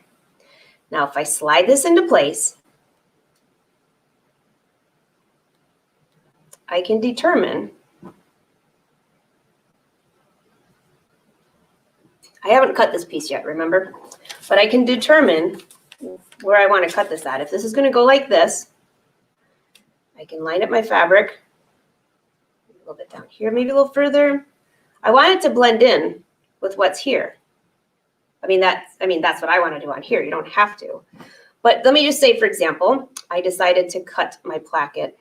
[SPEAKER 1] Now if I slide this into place, I can determine, I haven't cut this piece yet, remember? But I can determine where I want to cut this at. If this is going to go like this, I can line up my fabric a little bit down here, maybe a little further. I want it to blend in with what's here. I mean, that's what I want to do on here. You don't have to. But let me just say, for example, I decided to cut my placket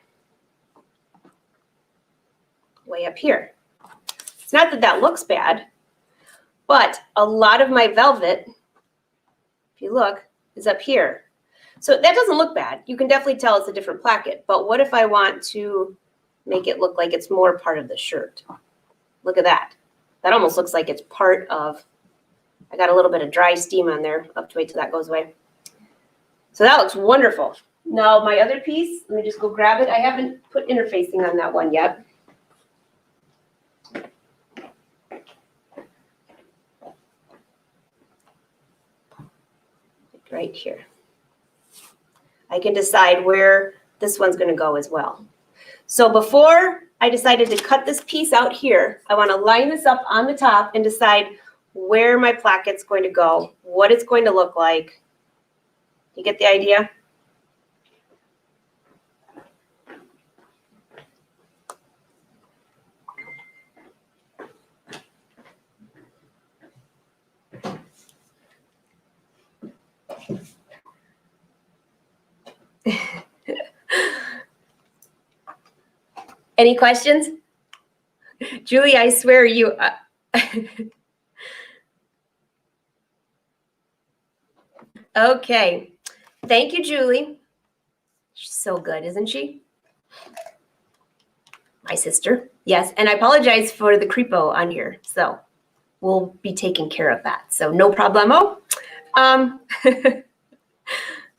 [SPEAKER 1] way up here. It's not that that looks bad, but a lot of my velvet, if you look, is up here. So that doesn't look bad. You can definitely tell it's a different placket. But what if I want to make it look like it's more part of the shirt? Look at that. That almost looks like it's part of, I got a little bit of dry steam on there. I'll have to wait till that goes away. So that looks wonderful. Now my other piece, let me just go grab it. I haven't put interfacing on that one yet. Right here. I can decide where this one's going to go as well. So before I decided to cut this piece out here, I want to line this up on the top and decide where my placket's going to go, what it's going to look like. You get the idea? Any questions? Julie, I swear you... Okay. Thank you, Julie. She's so good, isn't she? My sister. Yes, and I apologize for the creepo on here. So we'll be taking care of that. So no problemo.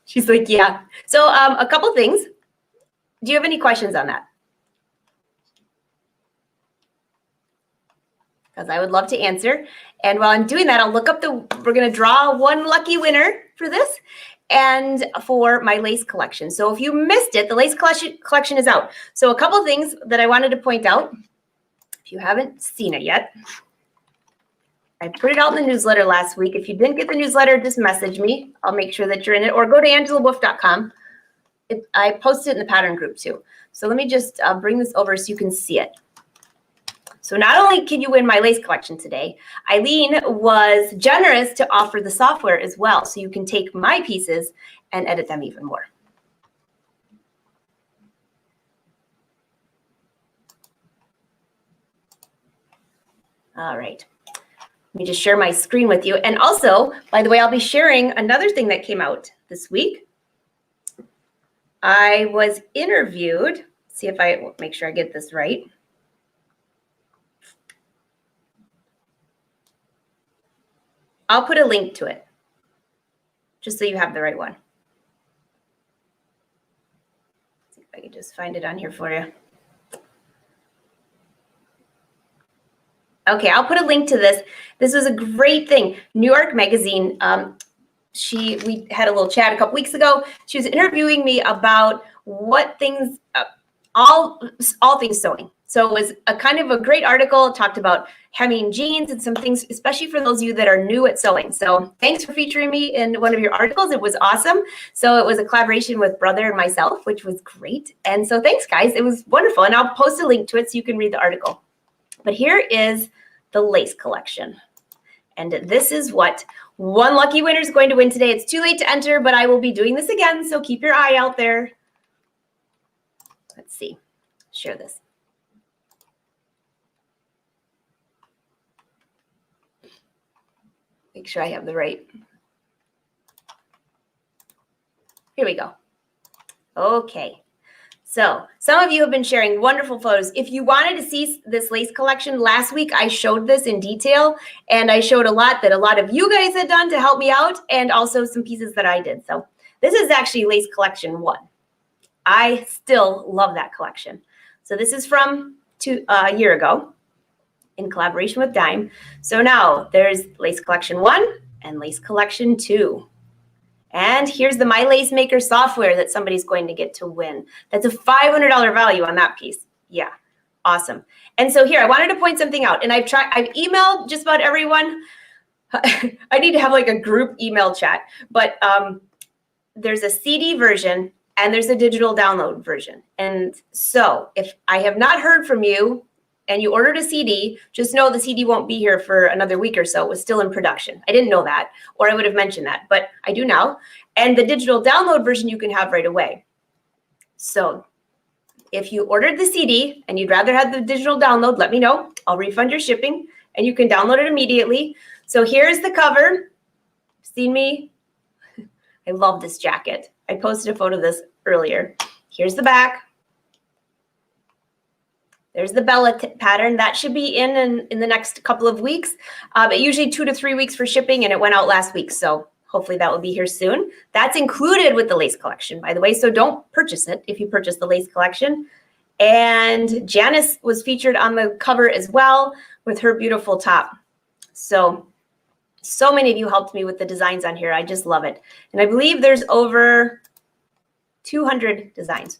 [SPEAKER 1] She's like, yeah. So a couple things. Do you have any questions on that? Because I would love to answer. And while I'm doing that, I'll look up we're going to draw one lucky winner for this and for my lace collection. So if you missed it, the lace collection is out. So a couple things that I wanted to point out, if you haven't seen it yet. I put it out in the newsletter last week. If you didn't get the newsletter, just message me. I'll make sure that you're in it, or go to angelawolf.com. I posted it in the pattern group too. So let me just bring this over so you can see it. So not only can you win my lace collection today, Eileen was generous to offer the software as well. So you can take my pieces and edit them even more. All right. Let me just share my screen with you. And also, by the way, I'll be sharing another thing that came out this week. I was interviewed. See if I make sure I get this right. I'll put a link to it, just so you have the right one. Let's see if I can just find it on here for you. Okay, I'll put a link to this. This was a great thing. New York Magazine, we had a little chat a couple weeks ago. She was interviewing me about what things, all things sewing. So it was a kind of a great article. It talked about hemming jeans and some things, especially for those of you that are new at sewing. So thanks for featuring me in one of your articles. It was awesome. So it was a collaboration with Brother and myself, which was great. And so thanks, guys. It was wonderful. And I'll post a link to it so you can read the article. But here is the lace collection. And this is what one lucky winner is going to win today. It's too late to enter, but I will be doing this again. So keep your eye out there. Let's see. Share this. Make sure I have the right. Here we go. Okay. So some of you have been sharing wonderful photos. If you wanted to see this lace collection last week, I showed this in detail, and I showed a lot that a lot of you guys had done to help me out, and also some pieces that I did. So this is actually lace collection 1. I still love that collection. So this is from a year ago in collaboration with Dime. So now there's lace collection 1 and lace collection 2. And here's the My Lace Maker software that somebody's going to get to win. That's a $500 value on that piece. Yeah, awesome. And so here, I wanted to point something out. And I've emailed just about everyone. I need to have like a group email chat. But there's a CD version and there's a digital download version. And so if I have not heard from you and you ordered a CD, just know the CD won't be here for another week or so. It was still in production. I didn't know that, or I would have mentioned that, but I do now. And the digital download version you can have right away. So if you ordered the CD and you'd rather have the digital download, let me know. I'll refund your shipping and you can download it immediately. So here's the cover. Seen me? I love this jacket. I posted a photo of this earlier. Here's the back. There's the Bella pattern. That should be in the next couple of weeks, but usually 2 to 3 weeks for shipping, and it went out last week. So hopefully that will be here soon. That's included with the lace collection, by the way. So don't purchase it if you purchase the lace collection. And Janice was featured on the cover as well with her beautiful top. So many of you helped me with the designs on here. I just love it. And I believe there's over 200 designs.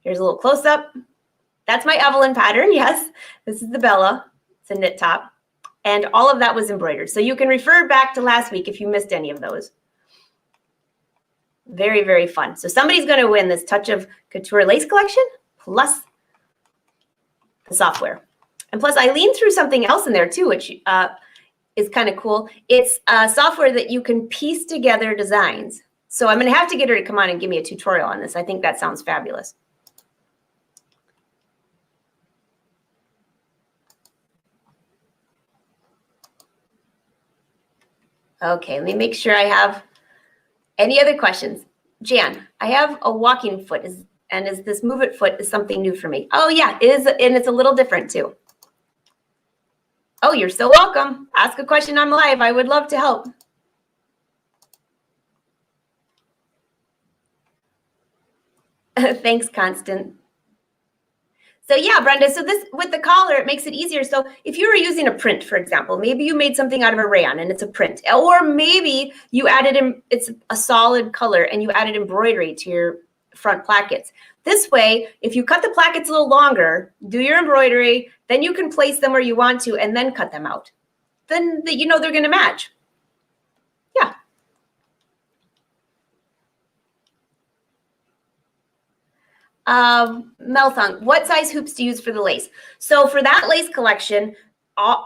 [SPEAKER 1] Here's a little close-up. That's my Evelyn pattern, yes. This is the Bella. It's a knit top. And all of that was embroidered. So you can refer back to last week if you missed any of those. Very, very fun. So somebody's going to win this Touch of Couture lace collection plus the software. And plus Eileen threw something else in there too, which is kind of cool. It's a software that you can piece together designs. So I'm going to have to get her to come on and give me a tutorial on this. I think that sounds fabulous. Okay, let me make sure I have any other questions. Jan, I have a walking foot, and is this move it foot is something new for me? Oh yeah, it is, and it's a little different too. Oh, you're so welcome. Ask a question on live. I would love to help. Thanks, Constant. So yeah, Brenda, so this with the collar, it makes it easier. So if you were using a print, for example, maybe you made something out of a rayon and it's a print, or maybe you added in, it's a solid color and you added embroidery to your front plackets. This way, if you cut the plackets a little longer, do your embroidery, then you can place them where you want to and then cut them out. Then you know they're going to match. Yeah. Melthong, what size hoops to use for the lace? So for that lace collection,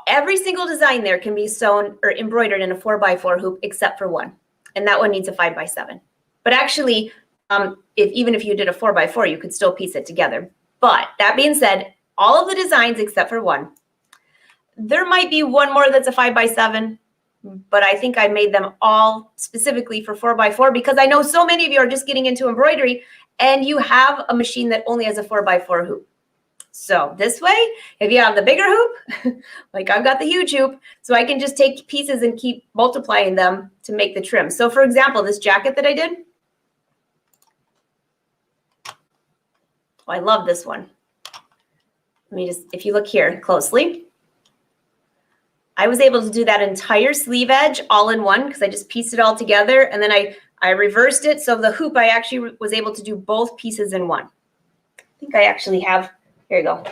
[SPEAKER 1] every single design there can be sewn or embroidered in a 4x4 hoop except for one. And that one needs a 5x7. But actually, even if you did a 4x4, you could still piece it together. But that being said, all of the designs except for one, there might be one more that's a 5x7, but I think I made them all specifically for 4x4 because I know so many of you are just getting into embroidery and you have a machine that only has a 4x4 hoop. So this way, if you have the bigger hoop, like I've got the huge hoop, so I can just take pieces and keep multiplying them to make the trim. So for example, this jacket that I did, I love this one. Let me just, if you look here closely, I was able to do that entire sleeve edge all in one because I just pieced it all together and then I reversed it. So the hoop, I actually was able to do both pieces in one. I think I actually have, here you go.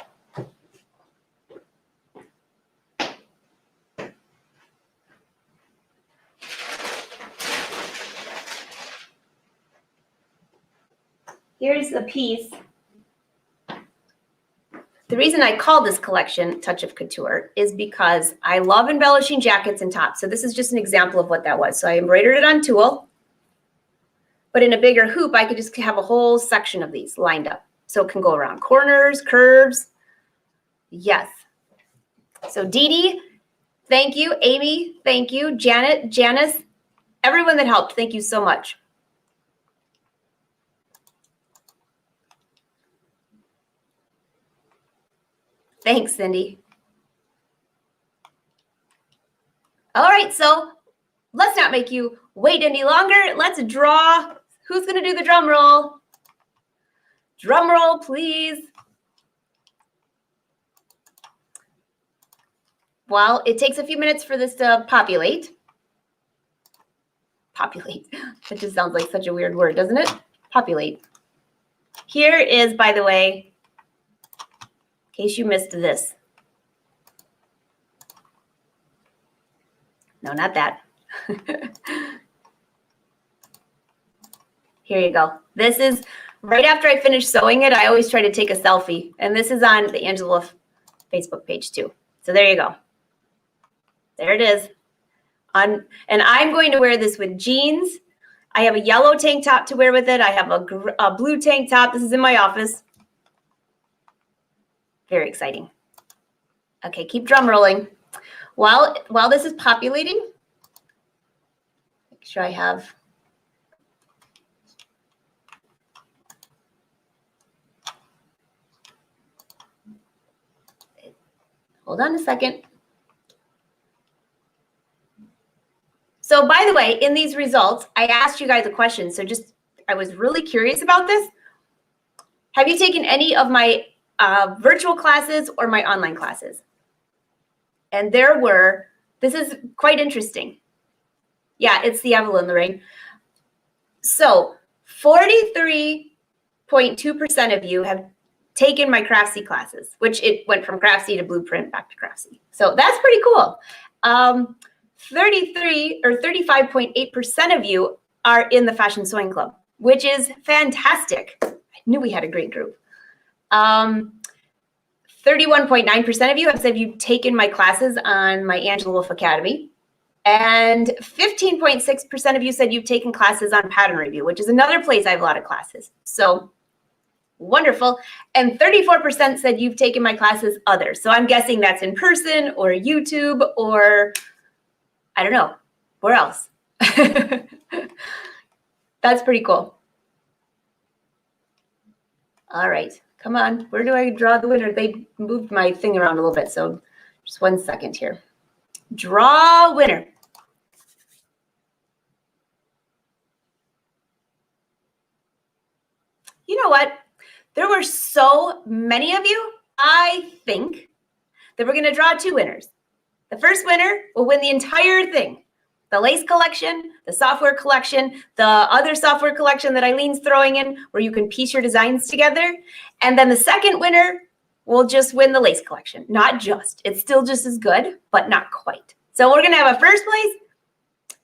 [SPEAKER 1] Here's a piece. The reason I call this collection Touch of Couture is because I love embellishing jackets and tops. So this is just an example of what that was. So I embroidered it on tulle, but in a bigger hoop, I could just have a whole section of these lined up. So it can go around corners, curves. Yes. So Dee Dee, thank you. Amy, thank you. Janet, Janice, everyone that helped, thank you so much. Thanks, Cindy. All right, so let's not make you wait any longer. Let's draw. Who's going to do the drum roll? Drum roll, please. Well, it takes a few minutes for this to populate. Populate. That just sounds like such a weird word, doesn't it? Populate. Here is, by the way, in case you missed this. No, not that. Here you go. This is right after I finish sewing it. I always try to take a selfie. And this is on the Angela Facebook page too. So there you go. There it is. And I'm going to wear this with jeans. I have a yellow tank top to wear with it. I have a blue tank top. This is in my office. Very exciting. Okay, keep drum rolling. While this is populating, make sure I have. Hold on a second. So by the way, in these results, I asked you guys a question. So I was really curious about this. Have you taken any of my virtual classes or my online classes? And there were, this is quite interesting. Yeah, it's the Evelyn Lorraine. So 43.2% of you have taken my Craftsy classes, which it went from Craftsy to Blueprint back to Craftsy. So that's pretty cool. 35.8% of you are in the Fashion Sewing Club, which is fantastic. I knew we had a great group. 31.9% of you have said you've taken my classes on my Angela Wolf Academy. And 15.6% of you said you've taken classes on Pattern Review, which is another place I have a lot of classes. So wonderful. And 34% said you've taken my classes others. So I'm guessing that's in person or YouTube or I don't know, where else? That's pretty cool. All right, come on. Where do I draw the winner? They moved my thing around a little bit, so just 1 second here. Draw winner. You know what? There were so many of you, I think, that we're going to draw 2 winners. The first winner will win the entire thing. The lace collection, the software collection, the other software collection that Eileen's throwing in where you can piece your designs together. And then the second winner will just win the lace collection. Not just. It's still just as good, but not quite. So we're going to have a first place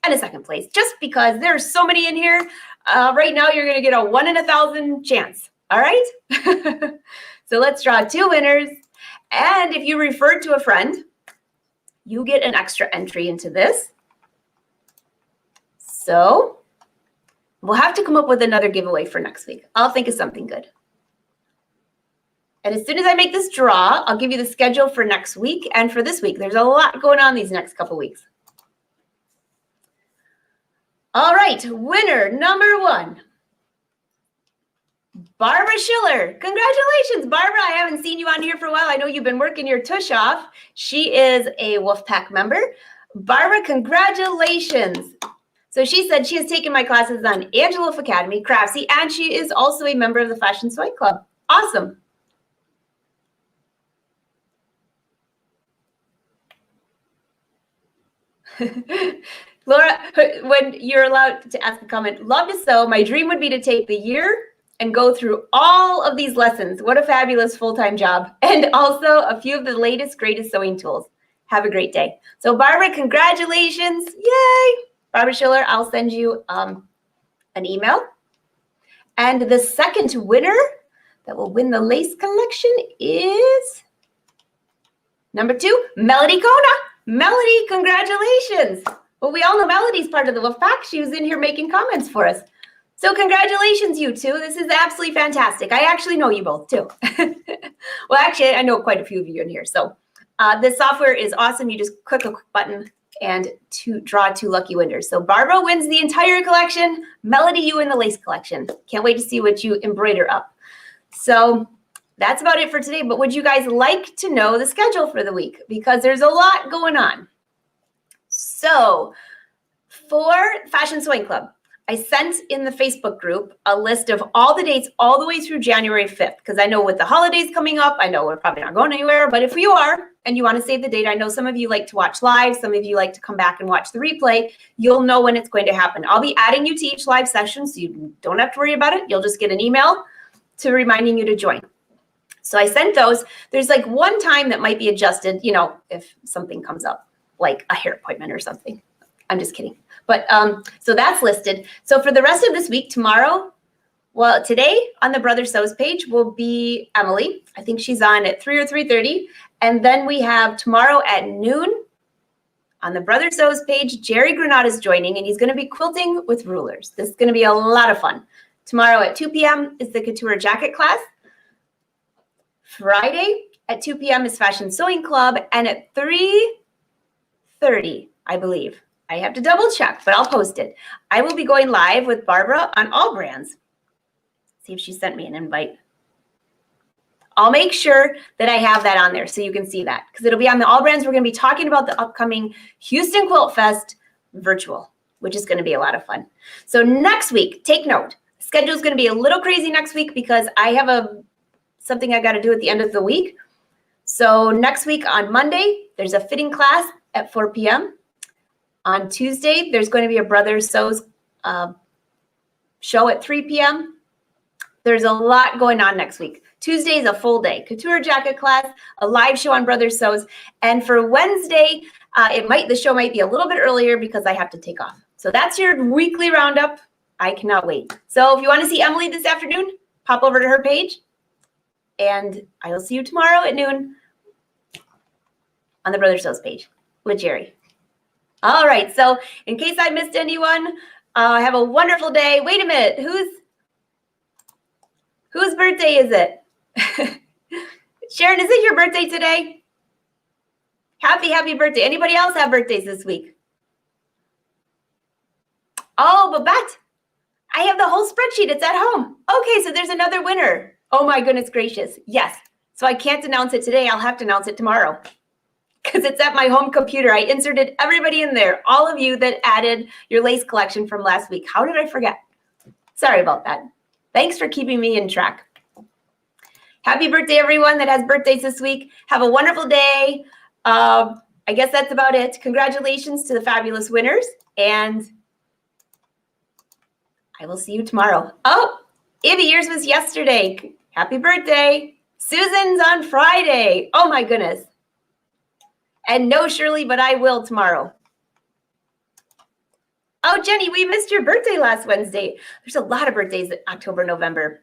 [SPEAKER 1] and a second place just because there's so many in here. Right now, you're going to get a 1 in 1,000 chance. All right. So let's draw 2 winners. And if you refer to a friend, you get an extra entry into this. So we'll have to come up with another giveaway for next week. I'll think of something good. And as soon as I make this draw, I'll give you the schedule for next week and for this week. There's a lot going on these next couple weeks. All right, winner number 1. Barbara Schiller. Congratulations, Barbara. I haven't seen you on here for a while. I know you've been working your tush off. She is a Wolfpack member. Barbara, congratulations. So she said she has taken my classes on Angela Wolf Academy, Craftsy, and she is also a member of the Fashion Sewing Club. Awesome. Laura, when you're allowed to ask a comment, love to sew. My dream would be to take the year and go through all of these lessons. What a fabulous full-time job. And also a few of the latest, greatest sewing tools. Have a great day. So Barbara, congratulations. Yay. Barbara Schiller, I'll send you an email. And the second winner that will win the lace collection is number 2, Melody Kona. Melody, congratulations. Well, we all know Melody's part of the Wolfpack. She was in here making comments for us. So congratulations, you two. This is absolutely fantastic. I actually know you both, too. Well, actually, I know quite a few of you in here. So this software is awesome. You just click a quick button and draw 2 lucky winners. So Barbara wins the entire collection. Melody, you win the lace collection. Can't wait to see what you embroider up. So that's about it for today. But would you guys like to know the schedule for the week? Because there's a lot going on. So for Fashion Sewing Club, I sent in the Facebook group a list of all the dates all the way through January 5th, because I know with the holidays coming up, I know we're probably not going anywhere, but if you are and you want to save the date, I know some of you like to watch live, some of you like to come back and watch the replay, you'll know when it's going to happen. I'll be adding you to each live session, so you don't have to worry about it. You'll just get an email to reminding you to join. So I sent those. There's like one time that might be adjusted, you know, if something comes up, like a hair appointment or something. I'm just kidding. But so that's listed. So for the rest of this week, tomorrow, well, today on the Brother Sews page will be Emily. I think she's on at 3 or 3:30. And then we have tomorrow at noon on the Brother Sews page, Jerry Granada is joining, and he's going to be quilting with rulers. This is going to be a lot of fun. Tomorrow at 2 p.m. is the Couture jacket class. Friday at 2 p.m. is Fashion Sewing Club. And at 3:30, I believe, I have to double check, but I'll post it. I will be going live with Barbara on All Brands. See if she sent me an invite. I'll make sure that I have that on there so you can see that, because it'll be on the All Brands. We're going to be talking about the upcoming Houston Quilt Fest virtual, which is going to be a lot of fun. So next week, take note. Schedule is going to be a little crazy next week because I have something I got to do at the end of the week. So next week on Monday, there's a fitting class at 4 p.m. On Tuesday, there's going to be a Brother Sews show at 3 p.m. There's a lot going on next week. Tuesday is a full day. Couture jacket class, a live show on Brother Sews. And for Wednesday, the show might be a little bit earlier because I have to take off. So that's your weekly roundup. I cannot wait. So if you want to see Emily this afternoon, pop over to her page. And I will see you tomorrow at noon on the Brother Sews page with Jerry. All right, so in case I missed anyone, have a wonderful day. Wait a minute, whose birthday is it? Sharon, is it your birthday today? Happy birthday. Anybody else have birthdays this week? Oh, Babette, I have the whole spreadsheet. It's at home. Okay, so there's another winner. Oh my goodness gracious. Yes, so I can't announce it today. I'll have to announce it tomorrow, because it's at my home computer. I inserted everybody in there, all of you that added your lace collection from last week. How did I forget? Sorry about that. Thanks for keeping me in track. Happy birthday, everyone that has birthdays this week. Have a wonderful day. I guess that's about it. Congratulations to the fabulous winners, and I will see you tomorrow. Oh, Ivy, yours was yesterday. Happy birthday. Susan's on Friday. Oh my goodness. And no, Shirley, but I will tomorrow. Oh, Jenny, we missed your birthday last Wednesday. There's a lot of birthdays in October, November.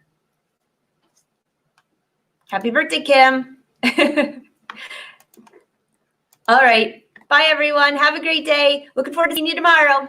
[SPEAKER 1] Happy birthday, Kim. All right. Bye, everyone. Have a great day. Looking forward to seeing you tomorrow.